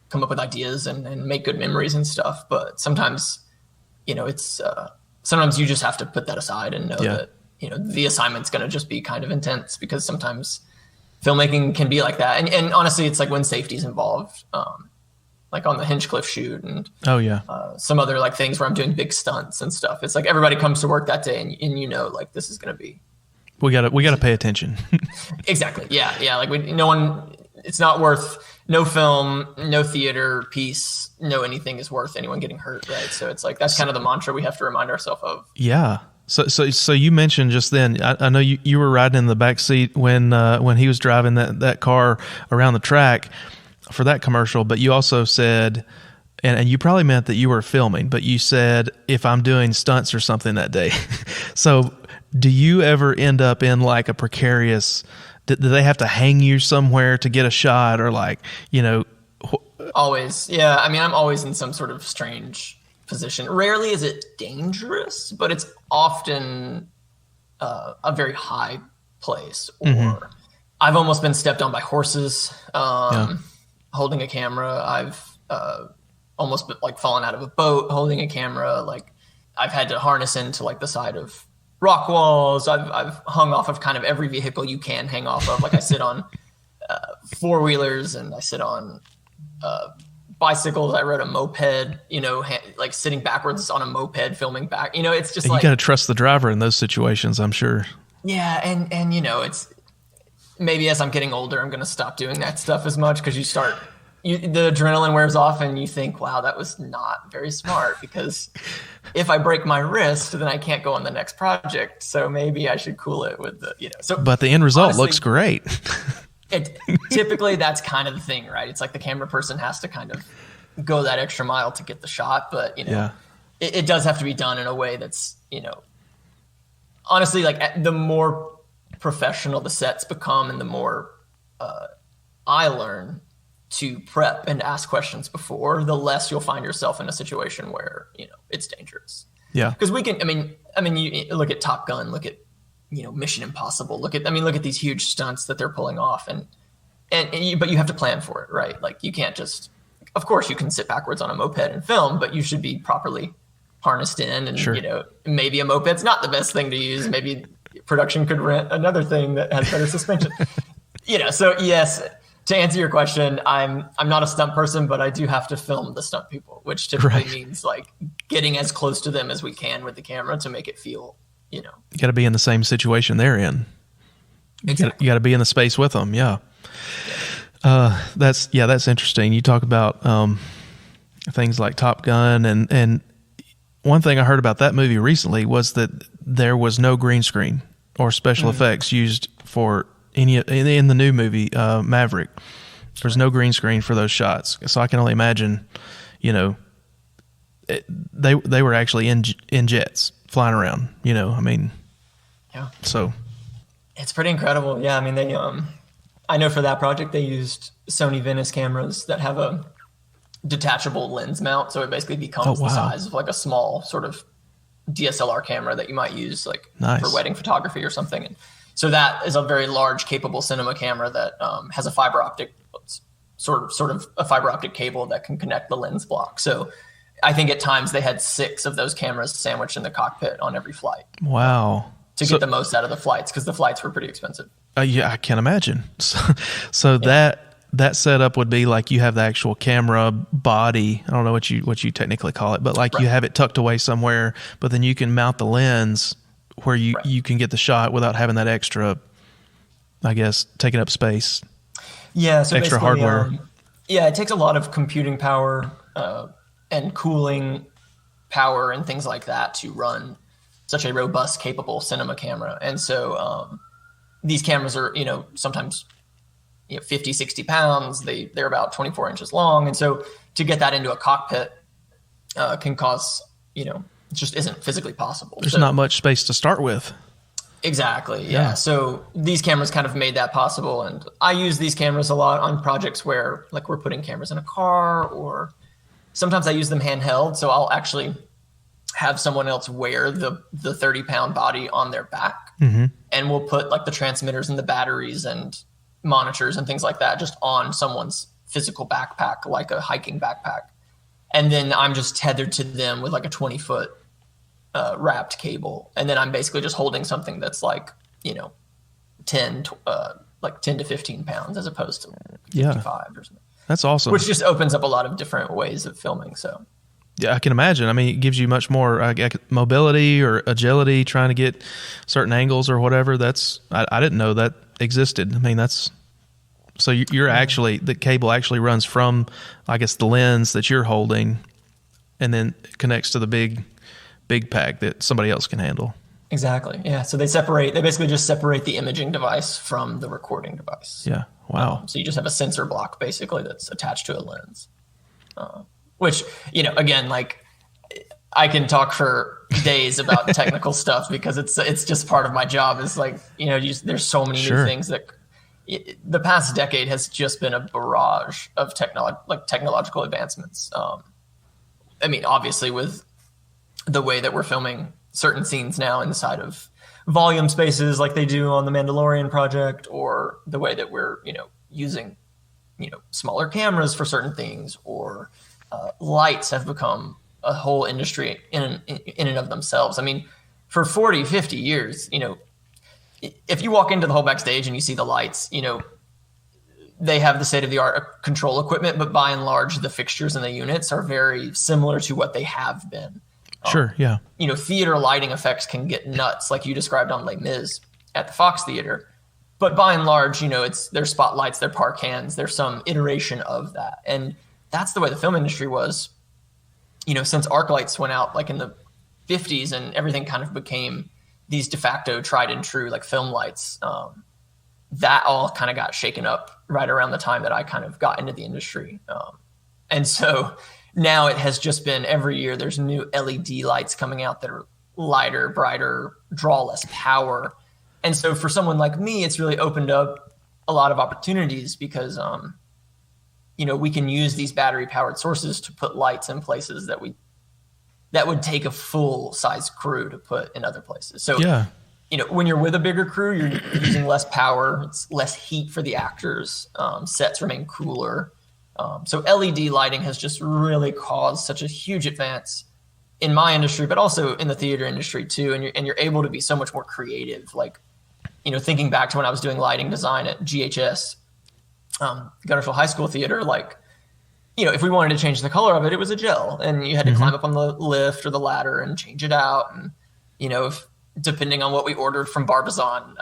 come up with ideas and make good memories and stuff. But sometimes, it's, sometimes you just have to put that aside and know that, the assignment's going to just be kind of intense, because sometimes filmmaking can be like that. And honestly, it's like when safety's involved, like on the Hinchcliffe shoot and some other like things where I'm doing big stunts and stuff. It's like everybody comes to work that day and like this is going to be. We gotta pay attention. Exactly. Yeah. Like it's not worth, no film, no theater piece, no anything is worth anyone getting hurt. Right. So it's like, that's kind of the mantra we have to remind ourselves of. Yeah. So you mentioned just then, I know you were riding in the back seat when he was driving that car around the track for that commercial, but you also said, and you probably meant that you were filming, but you said, if I'm doing stunts or something that day. So do you ever end up in like a precarious, do they have to hang you somewhere to get a shot, or like, Always. Yeah. I mean, I'm always in some sort of strange position. Rarely is it dangerous, but it's often a very high place, or I've almost been stepped on by horses. Holding a camera. I've almost been, like, fallen out of a boat holding a camera. Like, I've had to harness into like the side of rock walls. I've hung off of kind of every vehicle you can hang off of. Like, I sit on four-wheelers, and I sit on bicycles. I rode a moped, like sitting backwards on a moped filming back. It's just like, you got to trust the driver in those situations, I'm sure. Yeah, and it's, maybe as I'm getting older, I'm going to stop doing that stuff as much, because the adrenaline wears off and you think, wow, that was not very smart, because if I break my wrist, then I can't go on the next project. So maybe I should cool it with but the end result looks great. Typically that's kind of the thing, right? It's like the camera person has to kind of go that extra mile to get the shot, but it does have to be done in a way that's, honestly, like the more professional the sets become and the more I learn to prep and ask questions before, the less you'll find yourself in a situation where, it's dangerous. Yeah. Because you look at Top Gun, look at, Mission Impossible, look at these huge stunts that they're pulling off but you have to plan for it, right? Like you can't just, of course you can sit backwards on a moped and film, but you should be properly harnessed in and, Sure. Maybe a moped's not the best thing to use. Maybe production could rent another thing that has better suspension. So yes, to answer your question, I'm not a stunt person, but I do have to film the stunt people, which typically means like getting as close to them as we can with the camera to make it feel, You got to be in the same situation they're in. Exactly. You got to be in the space with them. Yeah. That's interesting. You talk about things like Top Gun, and one thing I heard about that movie recently was that there was no green screen or special effects used for any in the new movie Maverick. There's no green screen for those shots, so I can only imagine. They were actually in jets flying around. Yeah. So It's pretty incredible. Yeah, they I know for that project they used Sony Venice cameras that have a detachable lens mount, so it basically becomes the size of like a small sort of DSLR camera that you might use like for wedding photography or something. And so that is a very large, capable cinema camera that has a fiber optic sort of a fiber optic cable that can connect the lens block. So I think at times they had 6 of those cameras sandwiched in the cockpit on every flight. Wow. To get the most out of the flights, because the flights were pretty expensive. Yeah, I can imagine. So that setup would be like you have the actual camera body. I don't know what you technically call it, but like you have it tucked away somewhere, but then you can mount the lens where you can get the shot without having that extra, I guess, taking up space. Yeah, so extra hardware. It takes a lot of computing power and cooling power and things like that to run such a robust, capable cinema camera. And so these cameras are, sometimes 50, 60 pounds. They're about 24 inches long. And so to get that into a cockpit can cause, it just isn't physically possible. There's not much space to start with. Exactly. Yeah. So these cameras kind of made that possible. And I use these cameras a lot on projects where like we're putting cameras in a car, or sometimes I use them handheld. So I'll actually have someone else wear the 30-pound body on their back. Mm-hmm. And we'll put like the transmitters and the batteries and monitors and things like that just on someone's physical backpack, like a hiking backpack. And then I'm just tethered to them with like a 20-foot wrapped cable. And then I'm basically just holding something that's like, 10 to 15 pounds as opposed to 55 or something. That's awesome. Which just opens up a lot of different ways of filming. So yeah, I can imagine. It gives you much more mobility or agility trying to get certain angles or whatever. I didn't know that existed. So you're actually, the cable actually runs from, I guess, the lens that you're holding, and then connects to the big pack that somebody else can handle. Exactly. Yeah. So they basically just separate the imaging device from the recording device. Yeah. Wow. So you just have a sensor block basically that's attached to a lens. Which, again, like I can talk for days about technical stuff because it's just part of my job. It's like, there's so many new things that the past decade has just been a barrage of technological advancements. Obviously with the way that we're filming certain scenes now inside of volume spaces like they do on the Mandalorian project, or the way that we're, using, smaller cameras for certain things, or lights have become a whole industry in and of themselves. For 40, 50 years, if you walk into the whole backstage and you see the lights, they have the state-of-the-art control equipment, but by and large, the fixtures and the units are very similar to what they have been. Sure, yeah. Theater lighting effects can get nuts, like you described on Les Mis at the Fox Theater. But by and large, their spotlights, their parkans, there's some iteration of that. And that's the way the film industry was, since arc lights went out like in the 50s and everything kind of became these de facto tried and true like film lights. That all kind of got shaken up right around the time that I kind of got into the industry. And so now it has just been every year there's new LED lights coming out that are lighter, brighter, draw less power. And so for someone like me, it's really opened up a lot of opportunities because, we can use these battery powered sources to put lights in places that would take a full size crew to put in other places. So, when you're with a bigger crew, you're using less power, it's less heat for the actors. Sets remain cooler. So LED lighting has just really caused such a huge advance in my industry, but also in the theater industry too. And you're able to be so much more creative. Like, thinking back to when I was doing lighting design at GHS, Guntersville High School Theater, like, if we wanted to change the color of it, it was a gel, and you had to climb up on the lift or the ladder and change it out. And, if depending on what we ordered from Barbizon,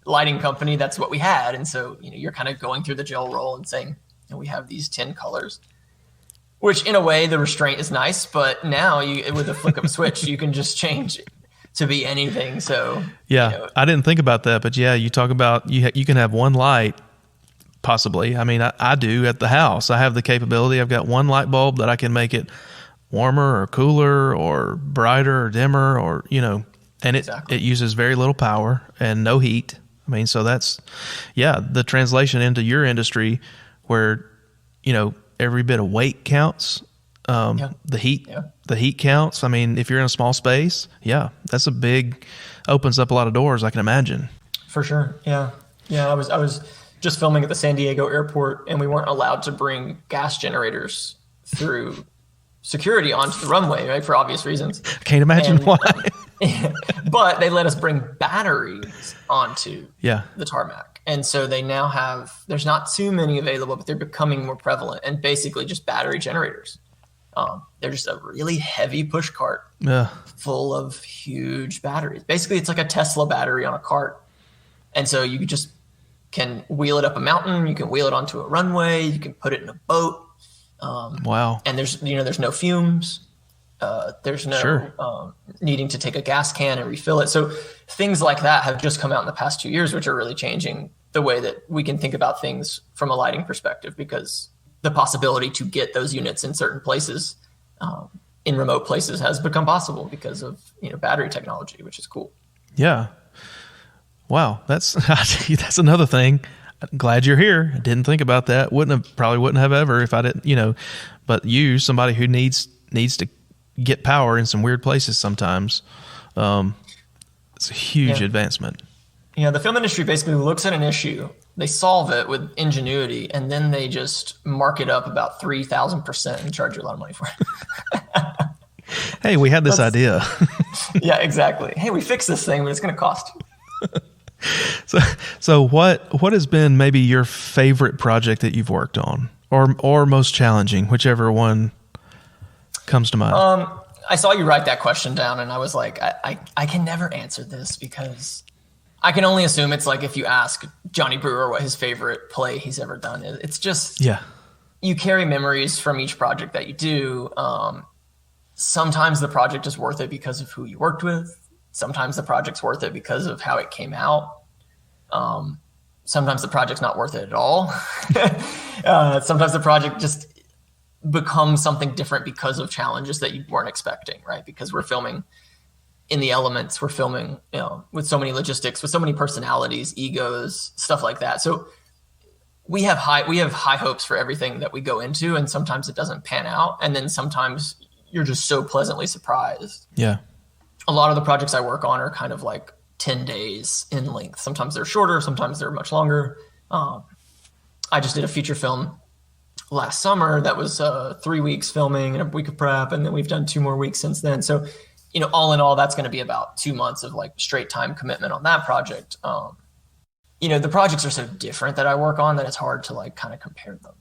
lighting company, that's what we had. And so, you're kind of going through the gel roll and saying, we have these 10 colors, which in a way the restraint is nice, but now with a flick of a switch, you can just change it to be anything. So, I didn't think about that, but you talk about, you can have one light possibly. I mean, I do at the house. I have the capability. I've got one light bulb that I can make it warmer or cooler or brighter or dimmer or, and it uses very little power and no heat. I mean, so that's, the translation into your industry where, every bit of weight counts. The heat counts. I mean, if you're in a small space, that's opens up a lot of doors, I can imagine. For sure. Yeah. I was just filming at the San Diego airport, and we weren't allowed to bring gas generators through security onto the runway, right? For obvious reasons. I can't imagine why. But they let us bring batteries onto the tarmac. And so they now there's not too many available, but they're becoming more prevalent, and basically just battery generators. They're just a really heavy push cart full of huge batteries. Basically, it's like a Tesla battery on a cart. And so you just can wheel it up a mountain. You can wheel it onto a runway. You can put it in a boat. Wow. And there's no fumes. There's no needing to take a gas can and refill it. So things like that have just come out in the past 2 years, which are really changing the way that we can think about things from a lighting perspective, because the possibility to get those units in certain places, in remote places, has become possible because of battery technology, which is cool. Yeah. Wow, that's another thing. I'm glad you're here. I didn't think about that. Probably wouldn't have ever if I didn't. But somebody who needs to get power in some weird places sometimes. It's a huge advancement. Yeah, the film industry basically looks at an issue, they solve it with ingenuity, and then they just mark it up about 3,000% and charge you a lot of money for it. Hey, we had this idea. Yeah, exactly. Hey, we fixed this thing, but it's going to cost you. So what has been maybe your favorite project that you've worked on, or most challenging, whichever one comes to mind? I saw you write that question down, and I was like, I can never answer this, because I can only assume it's like if you ask Johnny Brewer what his favorite play he's ever done is. It's just, you carry memories from each project that you do. Sometimes the project is worth it because of who you worked with. Sometimes the project's worth it because of how it came out. Sometimes the project's not worth it at all. Sometimes the project just becomes something different because of challenges that you weren't expecting, right? Because we're filming in the elements, we're filming, with so many logistics, with so many personalities, egos, stuff like that. So we have high hopes for everything that we go into, and sometimes it doesn't pan out, and then sometimes you're just so pleasantly surprised. Yeah. A lot of the projects I work on are kind of like 10 days in length. Sometimes they're shorter, sometimes they're much longer. I just did a feature film last summer that was 3 weeks filming and a week of prep, and then we've done 2 more weeks since then. So, all in all, that's going to be about 2 months of like straight time commitment on that project. The projects are so different that I work on that it's hard to like kind of compare them.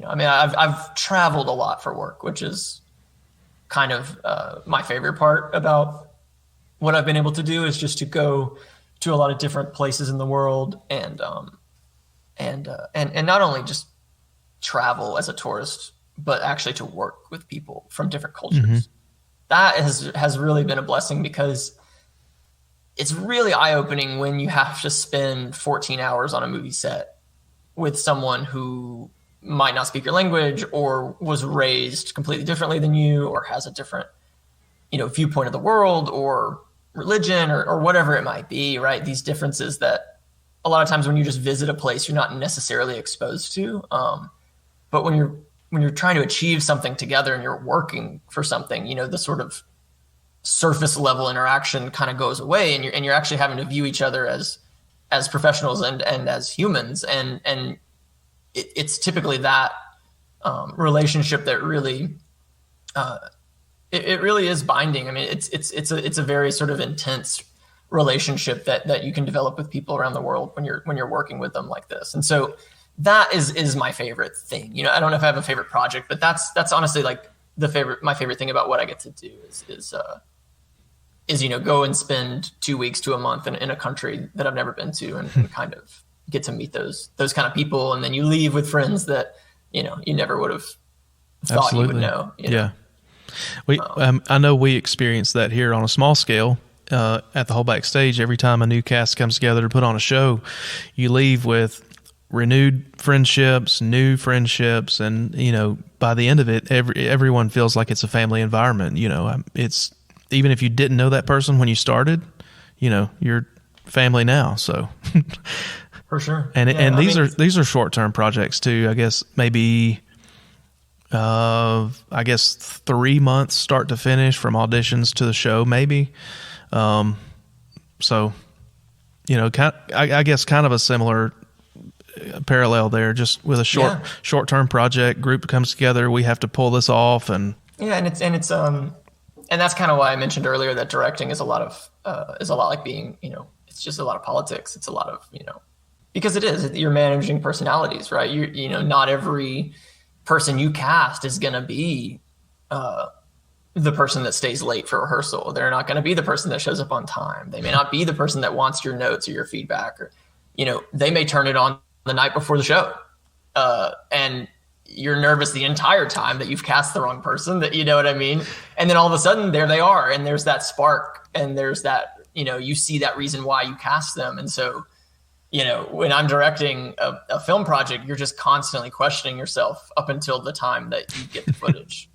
I've traveled a lot for work, which is kind of my favorite part about what I've been able to do, is just to go to a lot of different places in the world and not only just travel as a tourist, but actually to work with people from different cultures. Mm-hmm. That has really been a blessing, because it's really eye-opening when you have to spend 14 hours on a movie set with someone who might not speak your language or was raised completely differently than you or has a different, viewpoint of the world or religion or whatever it might be, right? These differences that a lot of times when you just visit a place, you're not necessarily exposed to. But when you're trying to achieve something together and you're working for something, the sort of surface level interaction kind of goes away, and you're actually having to view each other as professionals and as humans. And it's typically that relationship that really, it really is binding. I mean, it's a very sort of intense relationship that you can develop with people around the world when you're working with them like this. And so that is my favorite thing. I don't know if I have a favorite project, but that's honestly like my favorite thing about what I get to do is go and spend 2 weeks to a month in a country that I've never been to and kind of get to meet those kind of people. And then you leave with friends that, you never would have thought you would know. Yeah. I know we experience that here on a small scale at the Holdback Stage. Every time a new cast comes together to put on a show, you leave with renewed friendships, new friendships, and by the end of it, everyone feels like it's a family environment. It's even if you didn't know that person when you started, you're family now. So for sure. And these are short-term projects too. I guess maybe 3 months start to finish from auditions to the show, maybe. So, I guess kind of a similar parallel there, just with a short-term project. Group comes together, we have to pull this off, and it's and that's kind of why I mentioned earlier that directing is a lot like being, it's just a lot of politics. It's a lot of, because it is, you're managing personalities, right? Not every person you cast is going to be the person that stays late for rehearsal. They're not going to be the person that shows up on time. They may not be the person that wants your notes or your feedback, or, they may turn it on the night before the show. And you're nervous the entire time that you've cast the wrong person, that, you know what I mean? And then all of a sudden there they are, and there's that spark, and there's that, you see that reason why you cast them. And so, when I'm directing a film project, you're just constantly questioning yourself up until the time that you get the footage.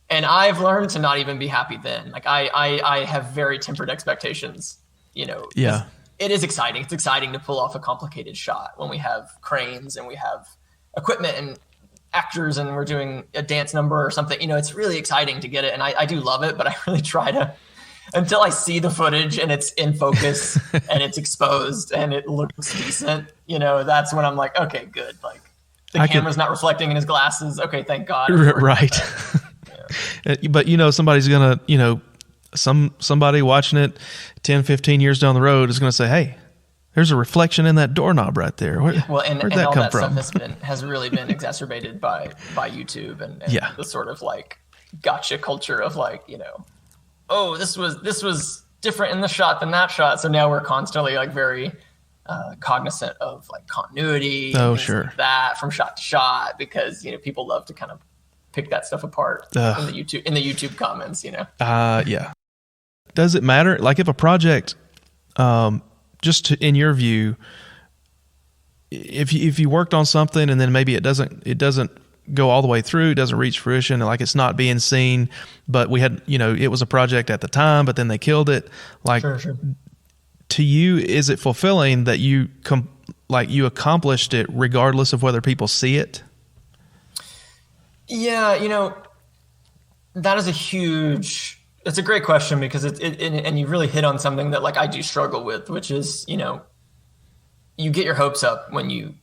And I've learned to not even be happy then. Like I have very tempered expectations, Yeah. It is exciting. It's exciting to pull off a complicated shot when we have cranes and we have equipment and actors and we're doing a dance number or something. It's really exciting to get it. And I do love it, but I really try to, until I see the footage and it's in focus and it's exposed and it looks decent, that's when I'm like, okay, good. Like the camera's not reflecting in his glasses. Okay, thank God. Right. But somebody's gonna, somebody watching it 10, 15 years down the road is gonna say, hey, there's a reflection in that doorknob right there. Where'd that all come that from? Stuff has really been exacerbated by YouTube and the sort of like gotcha culture of like, oh, this was different in the shot than that shot. So now we're constantly like very cognizant of like continuity. Oh, sure. Like that from shot to shot, because people love to kind of pick that stuff apart in the YouTube comments. Yeah. Does it matter? Like if a project, in your view, if you worked on something and then maybe it doesn't go all the way through, it doesn't reach fruition, like it's not being seen, but we had, it was a project at the time, but then they killed it. Like, sure. To you, is it fulfilling that you accomplished it regardless of whether people see it? Yeah, that is it's a great question, because and you really hit on something that like I do struggle with, which is, you get your hopes up when you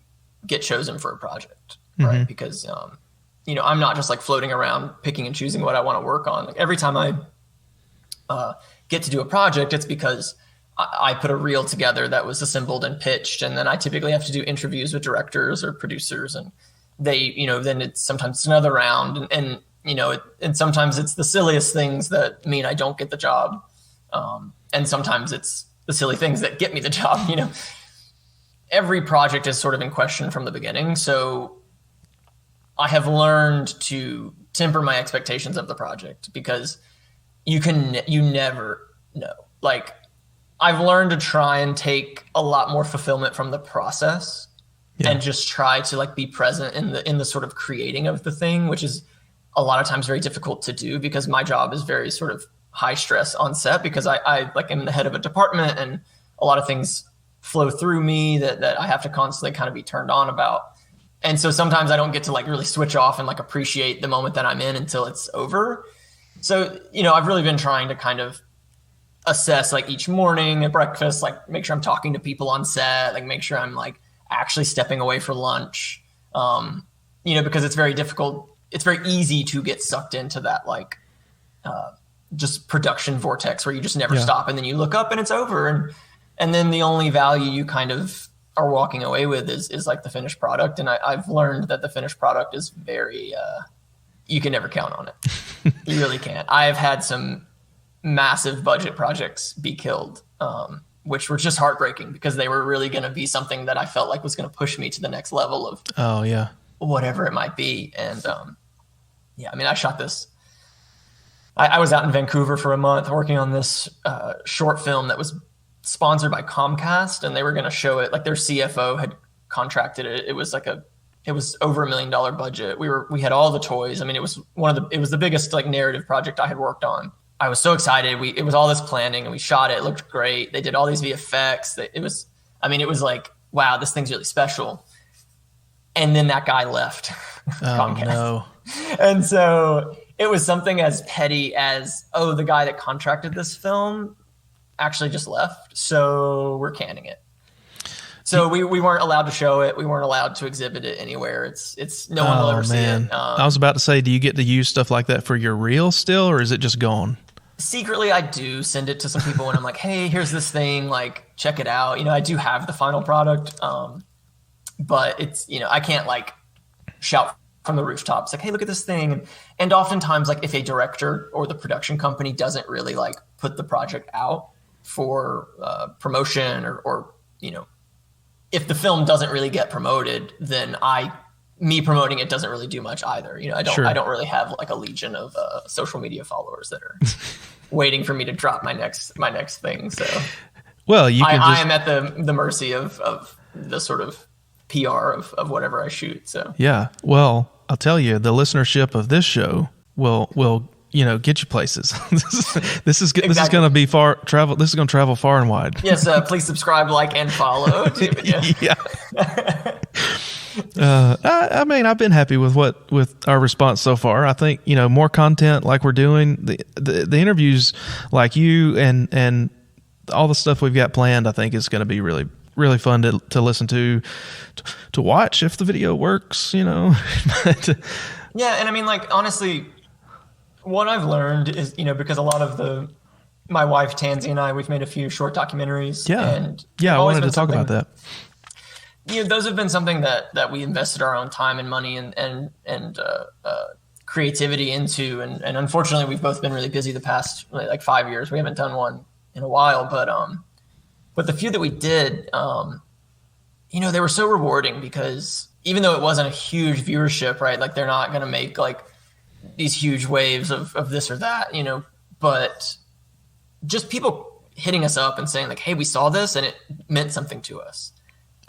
get chosen for a project, right? Mm-hmm. Because, I'm not just like floating around picking and choosing what I want to work on. Like every time I get to do a project, it's because I put a reel together that was assembled and pitched. And then I typically have to do interviews with directors or producers, and they, then sometimes it's another round, and and sometimes it's the silliest things that mean I don't get the job. And sometimes it's the silly things that get me the job. Every project is sort of in question from the beginning. So I have learned to temper my expectations of the project, because you never know. Like I've learned to try and take a lot more fulfillment from the process and just try to like be present in the sort of creating of the thing, which is a lot of times very difficult to do because my job is very sort of high stress on set because I like am the head of a department and a lot of things flow through me that I have to constantly kind of be turned on about. And so sometimes I don't get to like really switch off and like appreciate the moment that I'm in until it's over. So, I've really been trying to kind of assess like each morning at breakfast, like make sure I'm talking to people on set, like make sure I'm like actually stepping away for lunch, because it's very difficult. It's very easy to get sucked into that, like, just production vortex where you just never stop. And then you look up and it's over. And then the only value you kind of are walking away with is like the finished product. And I've learned that the finished product is very, you can never count on it. You really can't. I've had some massive budget projects be killed, which were just heartbreaking because they were really going to be something that I felt like was going to push me to the next level of whatever it might be. And I shot this. I was out in Vancouver for a month working on this short film that was sponsored by Comcast, and they were going to show it. Like their CFO had contracted it. It was over $1 million budget. We had all the toys. I mean, it was the biggest like narrative project I had worked on. I was so excited. It was all this planning and we shot it. It looked great. They did all these VFX. It was like, wow, this thing's really special. And then that guy left. Oh, no. And so it was something as petty as, the guy that contracted this film actually just left. So we're canning it. So we weren't allowed to show it. We weren't allowed to exhibit it anywhere. It's no one will ever see it. I was about to say, do you get to use stuff like that for your reel still, or is it just gone? Secretly, I do send it to some people when I'm like, hey, here's this thing, like, check it out. I do have the final product. But it's, I can't like shout from the rooftops, like, hey, look at this thing. And oftentimes, like if a director or the production company doesn't really like put the project out for promotion or if the film doesn't really get promoted, then me promoting it doesn't really do much either. I don't really have like a legion of social media followers that are waiting for me to drop my next thing. So, well, I am at the mercy of the sort of PR of whatever I shoot. So yeah, well, I'll tell you, the listenership of this show will get you places. This is going to be travel. This is going to travel far and wide. Yes, please subscribe, like, and follow. Yeah. I've been happy with our response so far. I think more content like we're doing, the interviews like you and all the stuff we've got planned. I think is going to be really, really fun to listen to watch if the video works. Yeah, and I mean, like, honestly, what I've learned is because a lot of my wife Tansy and I, we've made a few short documentaries. I wanted to talk about that. Those have been something that we invested our own time and money and creativity into. And unfortunately, we've both been really busy the past like 5 years. We haven't done one in a while, but the few that we did, they were so rewarding because even though it wasn't a huge viewership, right? Like they're not going to make like these huge waves of this or that, but just people hitting us up and saying like, hey, we saw this and it meant something to us.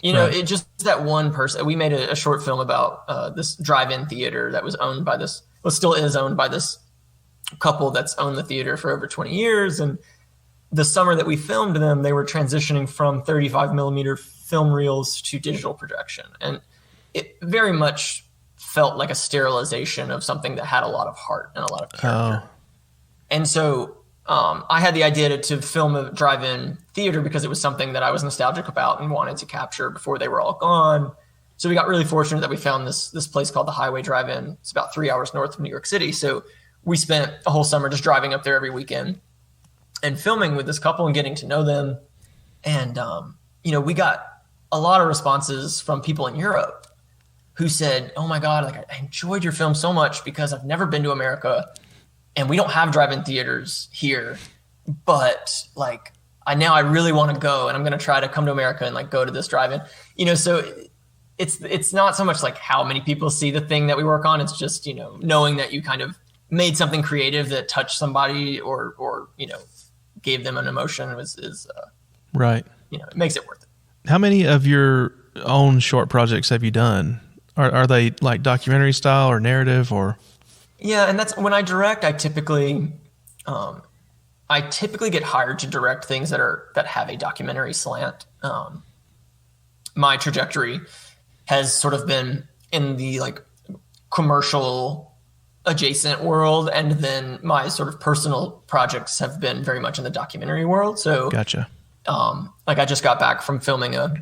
Right. It just that one person. We made a short film about this drive-in theater that was owned by still is owned by this couple that's owned the theater for over 20 years. And the summer that we filmed them, they were transitioning from 35 millimeter film reels to digital projection. And it very much felt like a sterilization of something that had a lot of heart and a lot of character. Oh. And so I had the idea to film a drive-in theater because it was something that I was nostalgic about and wanted to capture before they were all gone. So we got really fortunate that we found this place called the Highway Drive-In. It's about 3 hours north of New York City. So we spent a whole summer just driving up there every weekend and filming with this couple and getting to know them. And, we got a lot of responses from people in Europe who said, oh my God, like I enjoyed your film so much because I've never been to America and we don't have drive-in theaters here, but like I really want to go and I'm going to try to come to America and like go to this drive-in, so it's not so much like how many people see the thing that we work on. It's just, knowing that you kind of made something creative that touched somebody or gave them an emotion is right. It makes it worth it. How many of your own short projects have you done? Are they like documentary style or narrative or? Yeah, and that's when I direct. I typically get hired to direct things that have a documentary slant. My trajectory has sort of been in the like commercial adjacent world, and then my sort of personal projects have been very much in the documentary world. So Gotcha. Like I just got back from filming a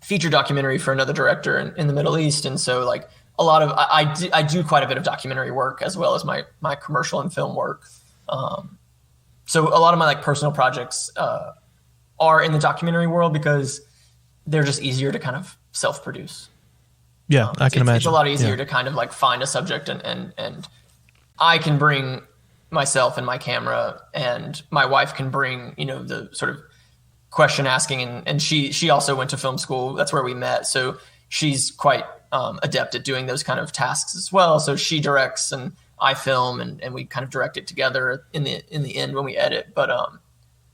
feature documentary for another director in the Middle East, and so like a lot of I do quite a bit of documentary work as well as my commercial and film work. So a lot of my like personal projects are in the documentary world because they're just easier to kind of self-produce. Yeah, I can imagine. It's a lot easier to kind of like find a subject and I can bring myself and my camera, and my wife can bring, the sort of question asking, and she also went to film school. That's where we met. So she's quite adept at doing those kind of tasks as well. So she directs and I film, and we kind of direct it together in the end when we edit. But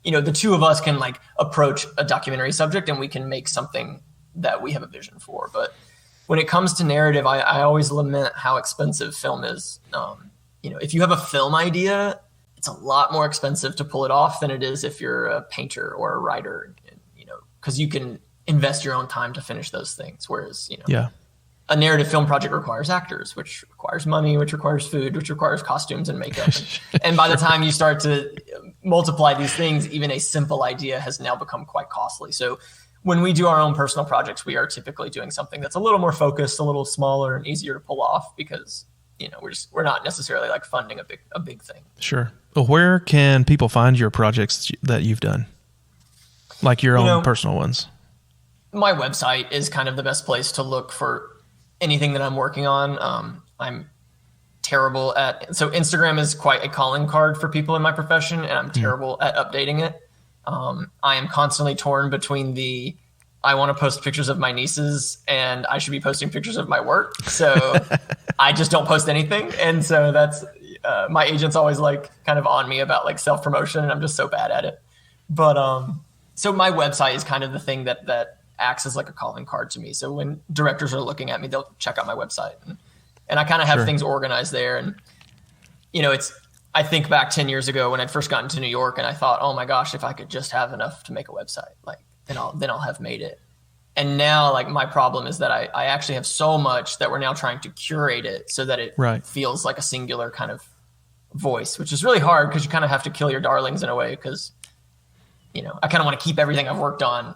the two of us can like approach a documentary subject and we can make something that we have a vision for. But when it comes to narrative, I always lament how expensive film is. If you have a film idea, it's a lot more expensive to pull it off than it is if you're a painter or a writer, because you can invest your own time to finish those things. Whereas, a narrative film project requires actors, which requires money, which requires food, which requires costumes and makeup. And by the time you start to multiply these things, even a simple idea has now become quite costly. So when we do our own personal projects, we are typically doing something that's a little more focused, a little smaller and easier to pull off because, we're not necessarily like funding a big thing. Sure. Well, where can people find your projects that you've done? Like your own personal ones? My website is kind of the best place to look for anything that I'm working on. I'm terrible so Instagram is quite a calling card for people in my profession, and I'm terrible at updating it. I am constantly torn between I want to post pictures of my nieces and I should be posting pictures of my work. So I just don't post anything. And so that's, my agent's always like kind of on me about like self-promotion, and I'm just so bad at it. But, so my website is kind of the thing that acts as like a calling card to me. So when directors are looking at me, they'll check out my website, and I kind of have things organized there. And, I think back 10 years ago when I'd first gotten to New York, and I thought, oh my gosh, if I could just have enough to make a website, like then I'll have made it. And now like my problem is that I actually have so much that we're now trying to curate it so that it feels like a singular kind of voice, which is really hard because you kind of have to kill your darlings in a way. Cause I kind of want to keep everything I've worked on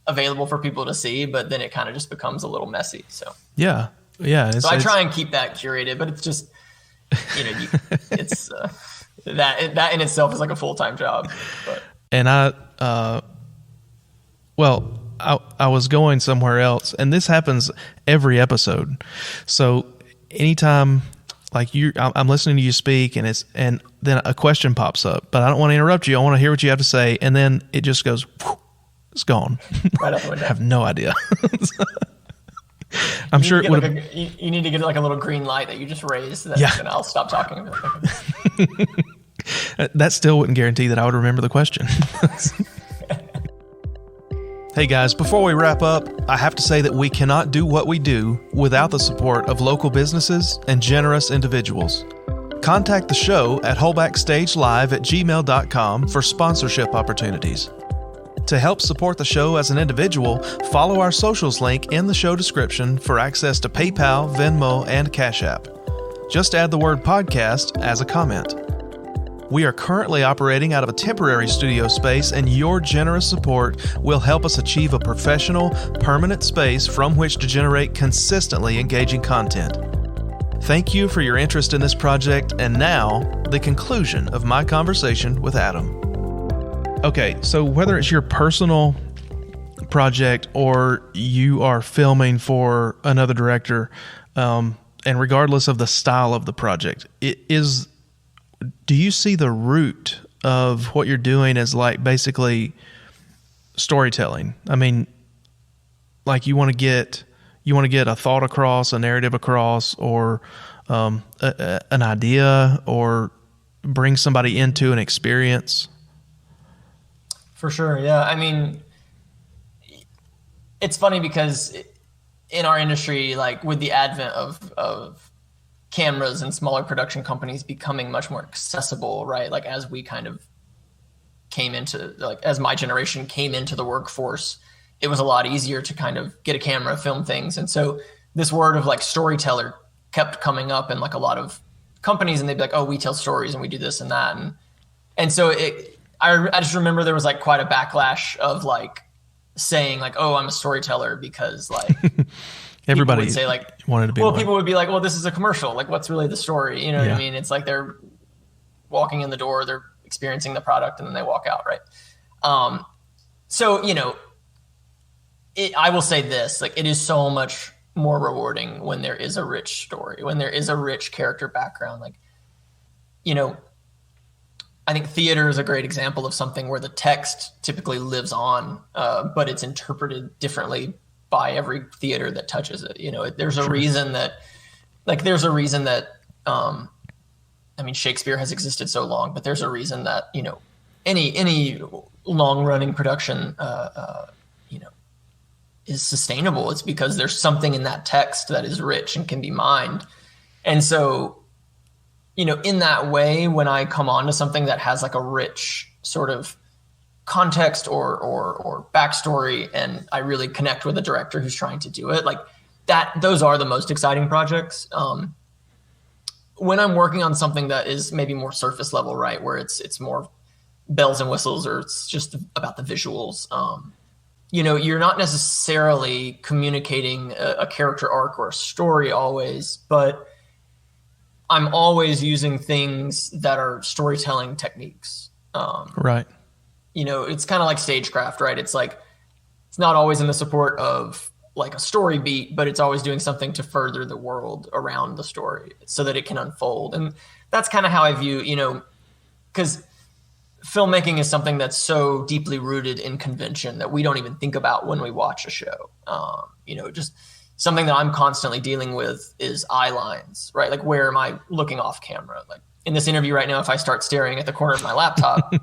available for people to see, but then it kind of just becomes a little messy. So yeah. So I try and keep that curated, but it's just, it's that in itself is like a full-time job. But. And I was going somewhere else, and this happens every episode. So anytime like I'm listening to you speak, and then a question pops up, but I don't want to interrupt you. I want to hear what you have to say. And then it just goes, whoosh, it's gone. Right out the window. I have no idea. I'm sure it would. You need to get like a little green light that you just raised, and I'll stop talking. That still wouldn't guarantee that I would remember the question. Hey guys, before we wrap up, I have to say that we cannot do what we do without the support of local businesses and generous individuals. Contact the show at wholebackstagelive@gmail.com for sponsorship opportunities. To help support the show as an individual, follow our socials link in the show description for access to PayPal, Venmo, and Cash App. Just add the word podcast as a comment. We are currently operating out of a temporary studio space, and your generous support will help us achieve a professional, permanent space from which to generate consistently engaging content. Thank you for your interest in this project, and now, the conclusion of my conversation with Adam. Okay, so whether it's your personal project or you are filming for another director, and regardless of the style of the project, do you see the root of what you're doing as like basically storytelling? I mean, like you want to get a thought across, a narrative across, or an idea, or bring somebody into an experience. For sure, yeah. I mean, it's funny because in our industry, like with the advent of cameras and smaller production companies becoming much more accessible, right? Like as we kind of came into, like as my generation came into the workforce, it was a lot easier to kind of get a camera, film things. And so this word of like storyteller kept coming up in like a lot of companies, and they'd be like, oh, we tell stories and we do this and that. And so I just remember there was like quite a backlash of like saying like, oh, I'm a storyteller, because like everybody would say like, wanted to be. Well, people would be like, well, this is a commercial. Like, what's really the story? You know what I mean? It's like they're walking in the door, they're experiencing the product, and then they walk out, right? So, you know, I will say this, like, it is so much more rewarding when there is a rich story, when there is a rich character background. Like, you know, I think theater is a great example of something where the text typically lives on, but it's interpreted differently by every theater that touches it. You know, there's a reason that, like, I mean, Shakespeare has existed so long, but there's a reason that, you know, any long running production, you know, is sustainable. It's because there's something in that text that is rich and can be mined. And so, you know, in that way, when I come on to something that has like a rich sort of context or backstory, and I really connect with the director who's trying to do it, like that, those are the most exciting projects. When I'm working on something that is maybe more surface level, right, where it's more bells and whistles, or it's just about the visuals, you know, you're not necessarily communicating a character arc or a story always, but I'm always using things that are storytelling techniques. Right. You know, it's kind of like stagecraft, right? It's like, it's not always in the support of like a story beat, but it's always doing something to further the world around the story so that it can unfold. And that's kind of how I view, you know, because filmmaking is something that's so deeply rooted in convention that we don't even think about when we watch a show. You know, just something that I'm constantly dealing with is eye lines, right? Like, where am I looking off camera? Like in this interview right now, if I start staring at the corner of my laptop,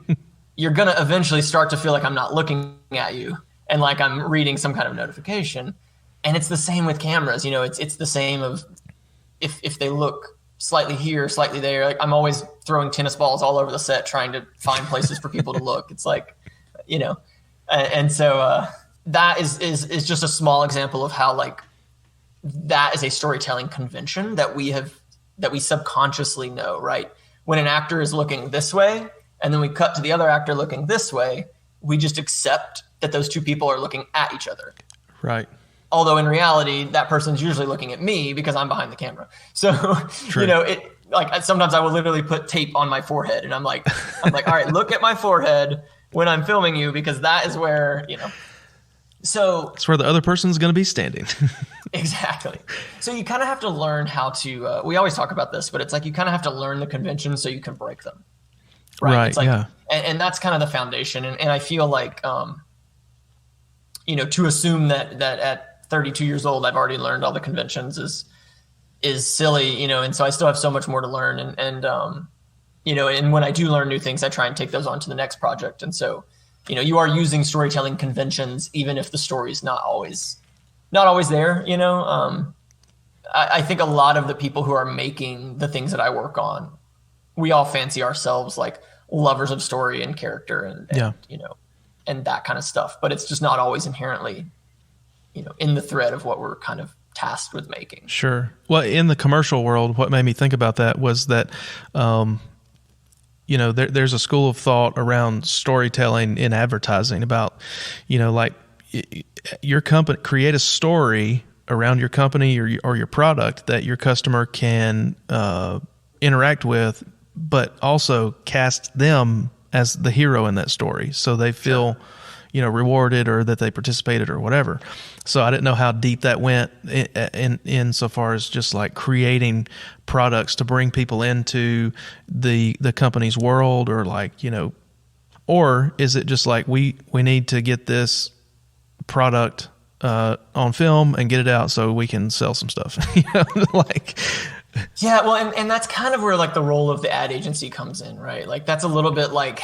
you're going to eventually start to feel like I'm not looking at you and like I'm reading some kind of notification. And it's the same with cameras. You know, it's the same of if they look slightly here, slightly there. Like, I'm always throwing tennis balls all over the set, trying to find places for people to look. It's like, you know, and so that is just a small example of how like that is a storytelling convention that we subconsciously know, right? When an actor is looking this way, and then we cut to the other actor looking this way, we just accept that those two people are looking at each other. Right. Although in reality, that person's usually looking at me because I'm behind the camera. So, True. You know, it like sometimes I will literally put tape on my forehead, and I'm like, all right, look at my forehead when I'm filming you, because that is where, you know. So it's where the other person's going to be standing. Exactly. So you kind of have to learn how to. We always talk about this, but it's like you kind of have to learn the conventions so you can break them. Right. It's like, yeah. And that's kind of the foundation. And I feel like, you know, to assume that at 32 years old, I've already learned all the conventions is silly, you know, and so I still have so much more to learn. And you know, and when I do learn new things, I try and take those on to the next project. And so, you know, you are using storytelling conventions, even if the story is not always there, you know. I think a lot of the people who are making the things that I work on, we all fancy ourselves like lovers of story and character and you know, and that kind of stuff, but it's just not always inherently, you know, in the thread of what we're kind of tasked with making. Sure. Well, in the commercial world, what made me think about that was that, you know, there's a school of thought around storytelling in advertising about, you know, like your company, create a story around your company or your product that your customer can interact with, but also cast them as the hero in that story, so they feel, you know, rewarded or that they participated or whatever. So I didn't know how deep that went in so far as just like creating products to bring people into the company's world, or like, you know, or is it just like we need to get this product on film and get it out so we can sell some stuff, you know, like. Yeah, well, and that's kind of where like the role of the ad agency comes in, right? Like that's a little bit like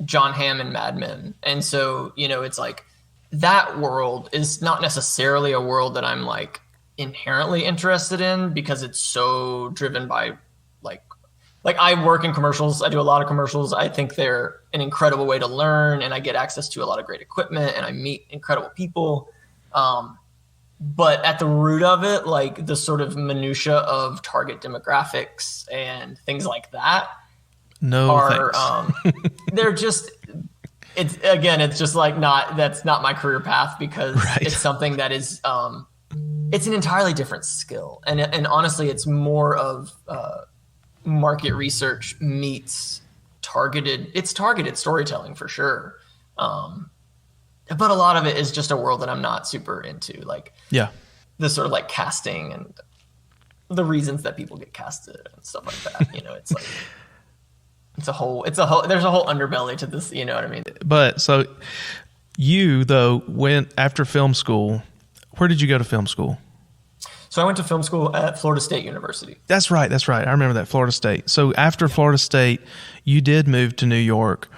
John Hamm and Mad Men. And so, you know, it's like that world is not necessarily a world that I'm like inherently interested in, because it's so driven by like I work in commercials. I do a lot of commercials. I think they're an incredible way to learn, and I get access to a lot of great equipment, and I meet incredible people. But at the root of it, like the sort of minutia of target demographics and things like that they're just, it's just like that's not my career path, because it's something that is, it's an entirely different skill. And honestly, it's more of, market research meets targeted storytelling for sure. But a lot of it is just a world that I'm not super into, like the sort of like casting and the reasons that people get casted and stuff like that. It's like, there's a whole underbelly to this, you know what I mean? But so you though went after film school, where did you go to film school? So I went to film school at Florida State University. That's right. I remember that, Florida State. So after Florida State, you did move to New York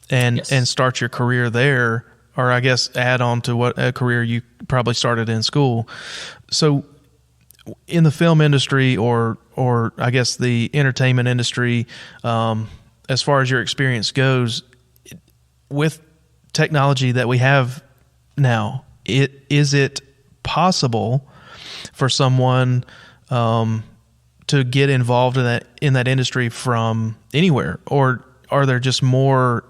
and start your career there, or I guess add on to what a career you probably started in school. So in the film industry, or I guess the entertainment industry, as far as your experience goes, with technology that we have now, is it possible for someone to get involved in that industry from anywhere, or are there just more,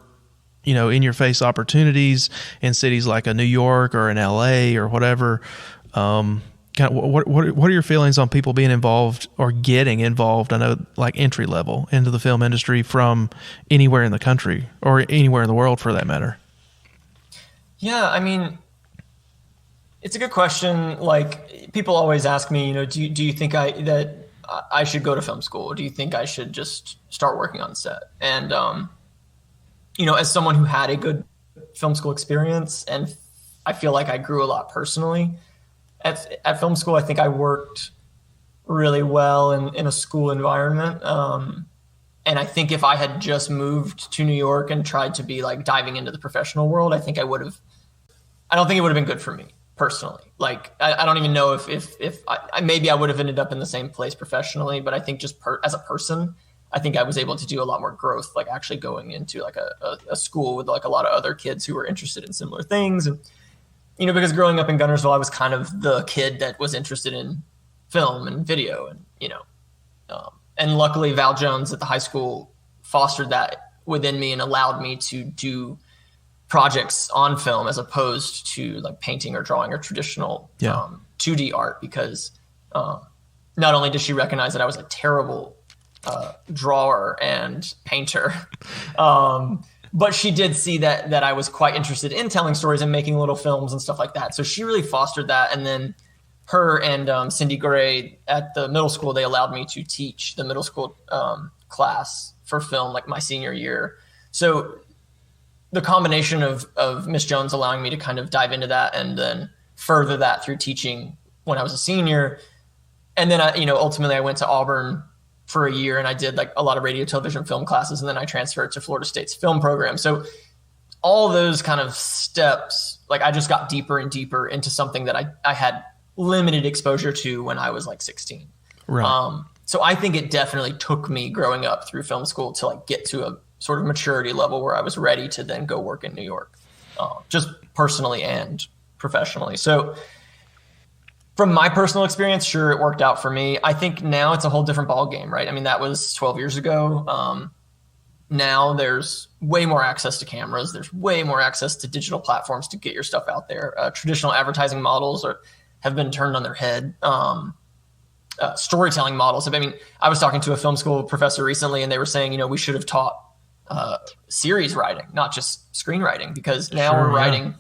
in your face opportunities in cities like a New York or an LA or whatever? What are your feelings on people being involved or getting involved? I know, like entry level into the film industry from anywhere in the country or anywhere in the world for that matter. Yeah, I mean, it's a good question. Like, people always ask me, do you think that I should go to film school? Or do you think I should just start working on set? And, as someone who had a good film school experience, and I feel like I grew a lot personally at film school, I think I worked really well in a school environment. And I think if I had just moved to New York and tried to be like diving into the professional world, I don't think it would have been good for me personally. Like, I don't even know if maybe I would have ended up in the same place professionally, but I think just as a person, I think I was able to do a lot more growth, like actually going into like a school with like a lot of other kids who were interested in similar things. And, because growing up in Guntersville, I was kind of the kid that was interested in film and video, and, and luckily Val Jones at the high school fostered that within me and allowed me to do projects on film as opposed to like painting or drawing or traditional 2D art, because not only did she recognize that I was a terrible drawer and painter, but she did see that I was quite interested in telling stories and making little films and stuff like that. So she really fostered that. And then her and Cindy Gray at the middle school, they allowed me to teach the middle school class for film like my senior year. So the combination of Miss Jones allowing me to kind of dive into that and then further that through teaching when I was a senior. And then ultimately I went to Auburn for a year and I did like a lot of radio, television, film classes. And then I transferred to Florida State's film program. So all those kind of steps, like I just got deeper and deeper into something that I had limited exposure to when I was like 16. Right. So I think it definitely took me growing up through film school to like get to a sort of maturity level where I was ready to then go work in New York, just personally and professionally. So from my personal experience, sure, it worked out for me. I think now it's a whole different ball game, right? I mean, that was 12 years ago. Now there's way more access to cameras. There's way more access to digital platforms to get your stuff out there. Traditional advertising models have been turned on their head. Storytelling models. I mean, I was talking to a film school professor recently, and they were saying, we should have taught series writing, not just screenwriting, because now we're writing.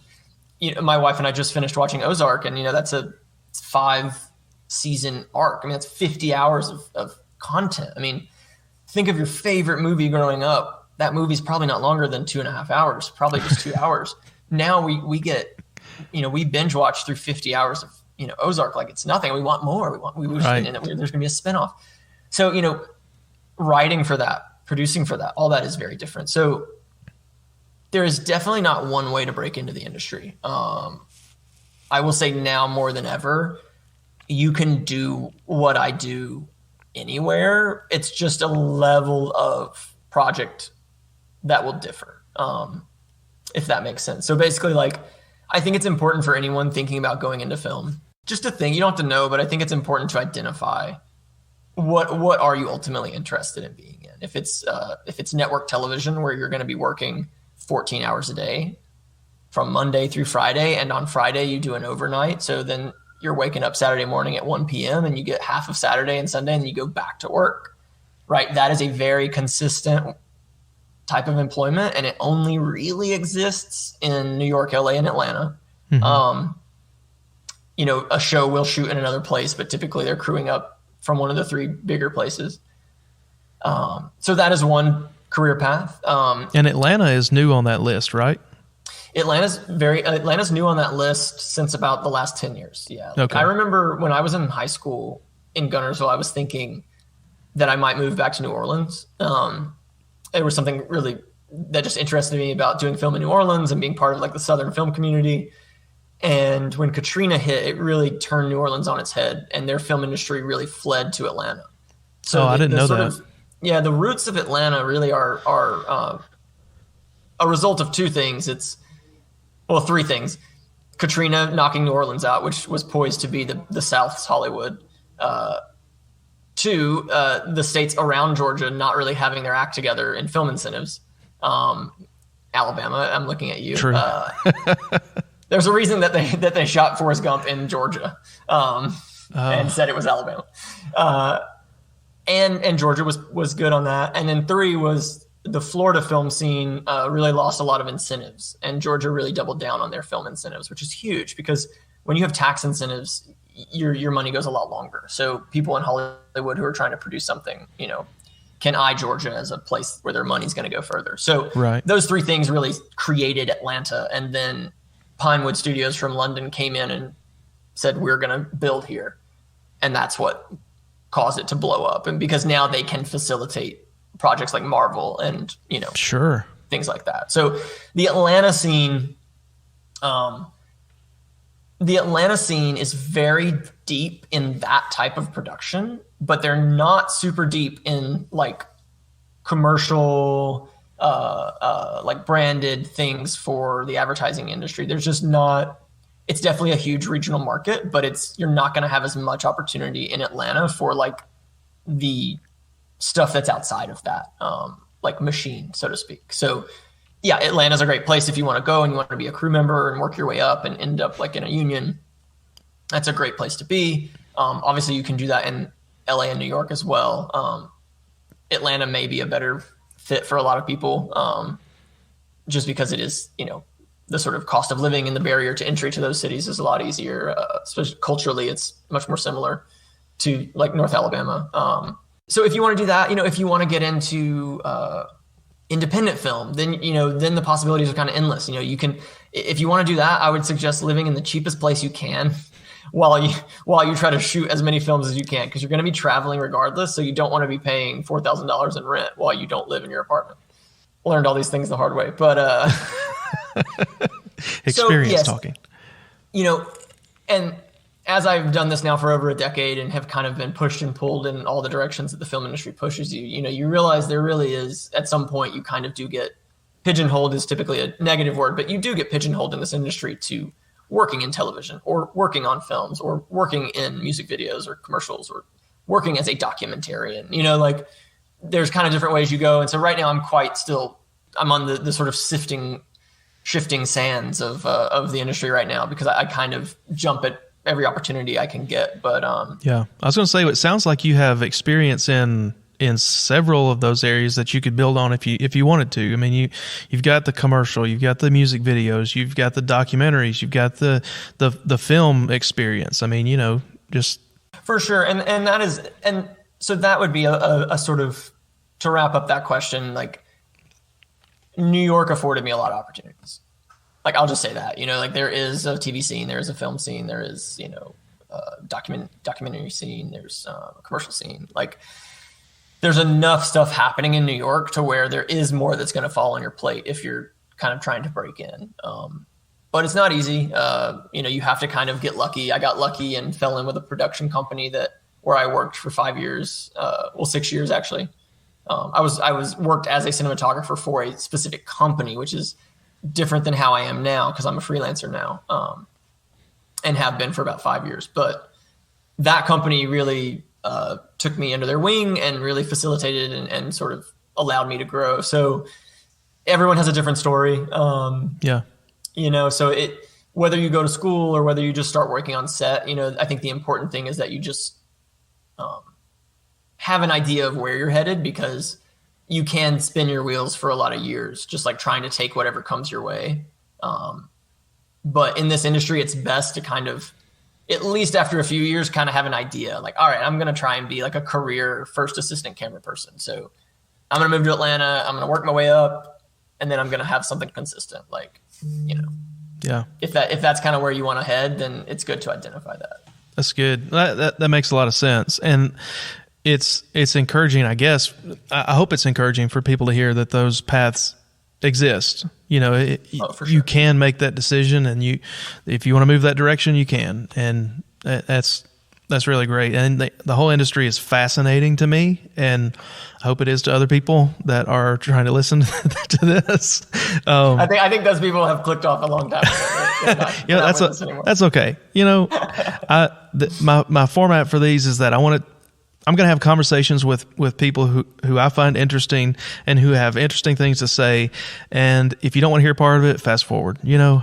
My wife and I just finished watching Ozark, and that's a 5-season arc. I mean, that's 50 hours of content. I mean, think of your favorite movie growing up. That movie's probably not longer than 2.5 hours, probably just 2 hours. Now we get, we binge watch through 50 hours of, Ozark like it's nothing. We want more. We wish there's going to be a spinoff. So, writing for that, producing for that, all that is very different. So there is definitely not one way to break into the industry. I will say now more than ever, you can do what I do anywhere. It's just a level of project that will differ, if that makes sense. So basically, like, I think it's important for anyone thinking about going into film, just to think, you don't have to know, but I think it's important to identify what are you ultimately interested in being in. If it's network television, where you're going to be working 14 hours a day from Monday through Friday, and on Friday you do an overnight. So then you're waking up Saturday morning at 1 p.m. and you get half of Saturday and Sunday, and you go back to work, right? That is a very consistent type of employment, and it only really exists in New York, LA, and Atlanta. Mm-hmm. A show will shoot in another place, but typically they're crewing up from one of the 3 bigger places. So that is one career path. And Atlanta is new on that list, right? Atlanta's new on that list since about the last 10 years. Yeah. Okay. I remember when I was in high school in Guntersville, I was thinking that I might move back to New Orleans. There was something really that just interested me about doing film in New Orleans and being part of like the Southern film community. And when Katrina hit, it really turned New Orleans on its head, and their film industry really fled to Atlanta. So I didn't know that. The roots of Atlanta really are a result of 2 things. 3 things. Katrina knocking New Orleans out, which was poised to be the South's Hollywood. 2, the states around Georgia not really having their act together in film incentives. Alabama, I'm looking at you. True. There's a reason that they shot Forrest Gump in Georgia, and said it was Alabama. And Georgia was good on that. And then 3 was the Florida film scene really lost a lot of incentives, and Georgia really doubled down on their film incentives, which is huge because when you have tax incentives, your money goes a lot longer. So people in Hollywood who are trying to produce something, can eye Georgia as a place where their money's going to go further. So Those 3 things really created Atlanta. And then Pinewood Studios from London came in and said, we're going to build here. And that's what caused it to blow up. And because now they can facilitate projects like Marvel and, sure, things like that. So the Atlanta scene is very deep in that type of production, but they're not super deep in like commercial, like branded things for the advertising industry. There's just not, it's definitely a huge regional market, but you're not going to have as much opportunity in Atlanta for like the stuff that's outside of that, like machine, so to speak. So yeah, Atlanta's a great place if you want to go and you want to be a crew member and work your way up and end up like in a union. That's a great place to be. Obviously you can do that in LA and New York as well. Atlanta may be a better fit for a lot of people, just because it is, the sort of cost of living and the barrier to entry to those cities is a lot easier. Especially culturally, it's much more similar to like North Alabama. So if you want to do that, if you want to get into independent film, then then the possibilities are kind of endless. You can, if you want to do that, I would suggest living in the cheapest place you can while you try to shoot as many films as you can, because you're going to be traveling regardless. So you don't want to be paying $4,000 in rent while you don't live in your apartment. Learned all these things the hard way, but experience talking. And as I've done this now for over a decade and have kind of been pushed and pulled in all the directions that the film industry pushes you, you realize there really is, at some point, you kind of do get pigeonholed, is typically a negative word, but you do get pigeonholed in this industry to working in television or working on films or working in music videos or commercials or working as a documentarian. Like there's kind of different ways you go. And so right now I'm on the sort of shifting sands of the industry right now, because I kind of jump at every opportunity I can get. But yeah, I was going to say, it sounds like you have experience in several of those areas that you could build on if you wanted to. I mean, you've got the commercial, you've got the music videos, you've got the documentaries, you've got the film experience. I mean, just for sure. And that is, and so that would be a sort of, to wrap up that question, like New York afforded me a lot of opportunities. Like, I'll just say that, like there is a TV scene, there is a film scene, there is, documentary scene, there's a commercial scene. Like there's enough stuff happening in New York to where there is more that's going to fall on your plate if you're kind of trying to break in. But it's not easy. You have to kind of get lucky. I got lucky and fell in with a production company where I worked for 5 years, 6 years actually. I was worked as a cinematographer for a specific company, which is different than how I am now because I'm a freelancer now, and have been for about 5 years. But that company really took me under their wing and really facilitated and sort of allowed me to grow. So everyone has a different story. So whether you go to school or whether you just start working on set, I think the important thing is that you just have an idea of where you're headed, because you can spin your wheels for a lot of years, just like trying to take whatever comes your way. But in this industry, it's best to kind of, at least after a few years, kind of have an idea like, all right, I'm going to try and be like a career first assistant camera person. So I'm going to move to Atlanta. I'm going to work my way up, and then I'm going to have something consistent. Like, if that's kind of where you want to head, then it's good to identify that. That's good. That makes a lot of sense. And it's encouraging, I guess. I hope it's encouraging for people to hear that those paths exist. For sure. You can make that decision, and if you want to move that direction, you can. And that's really great. And the whole industry is fascinating to me, and I hope it is to other people that are trying to listen to this. I think those people have clicked off a long time ago. That's okay. My format for these is that I'm going to have conversations with people who I find interesting and who have interesting things to say. And if you don't want to hear part of it, fast forward. Sure,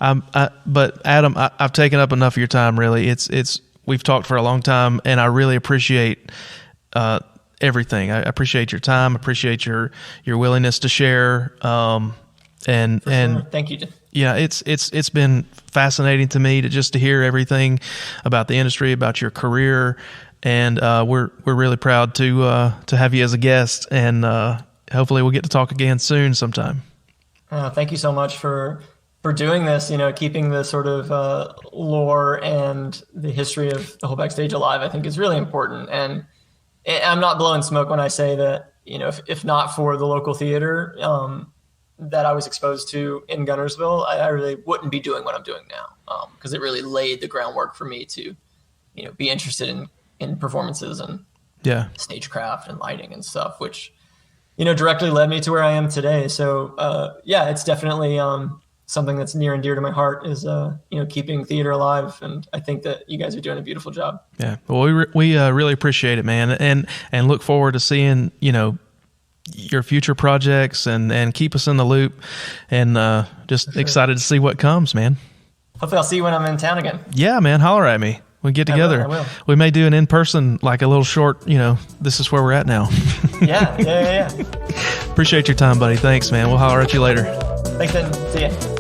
yeah. But Adam, I've taken up enough of your time. Really, we've talked for a long time, and I really appreciate everything. I appreciate your time. Appreciate your willingness to share. And thank you. Yeah, it's been fascinating to me to hear everything about the industry, about your career. And we're really proud to have you as a guest, and hopefully we'll get to talk again soon sometime. Thank you so much for doing this. Keeping the sort of lore and the history of the whole backstage alive, I think, is really important. And I'm not blowing smoke when I say that. If not for the local theater that I was exposed to in Guntersville, I really wouldn't be doing what I'm doing now, because it really laid the groundwork for me to, be interested in performances and stagecraft and lighting and stuff, which, directly led me to where I am today. So, it's definitely something that's near and dear to my heart is, keeping theater alive. And I think that you guys are doing a beautiful job. Yeah. Well, we really appreciate it, man. And look forward to seeing, your future projects and keep us in the loop, and just excited to see what comes, man. Hopefully I'll see you when I'm in town again. Yeah, man. Holler at me. We get together. I will. We may do an in-person, like a little short, this is where we're at now. Yeah. Appreciate your time, buddy. Thanks, man. We'll holler at you later. Thanks, then. See ya.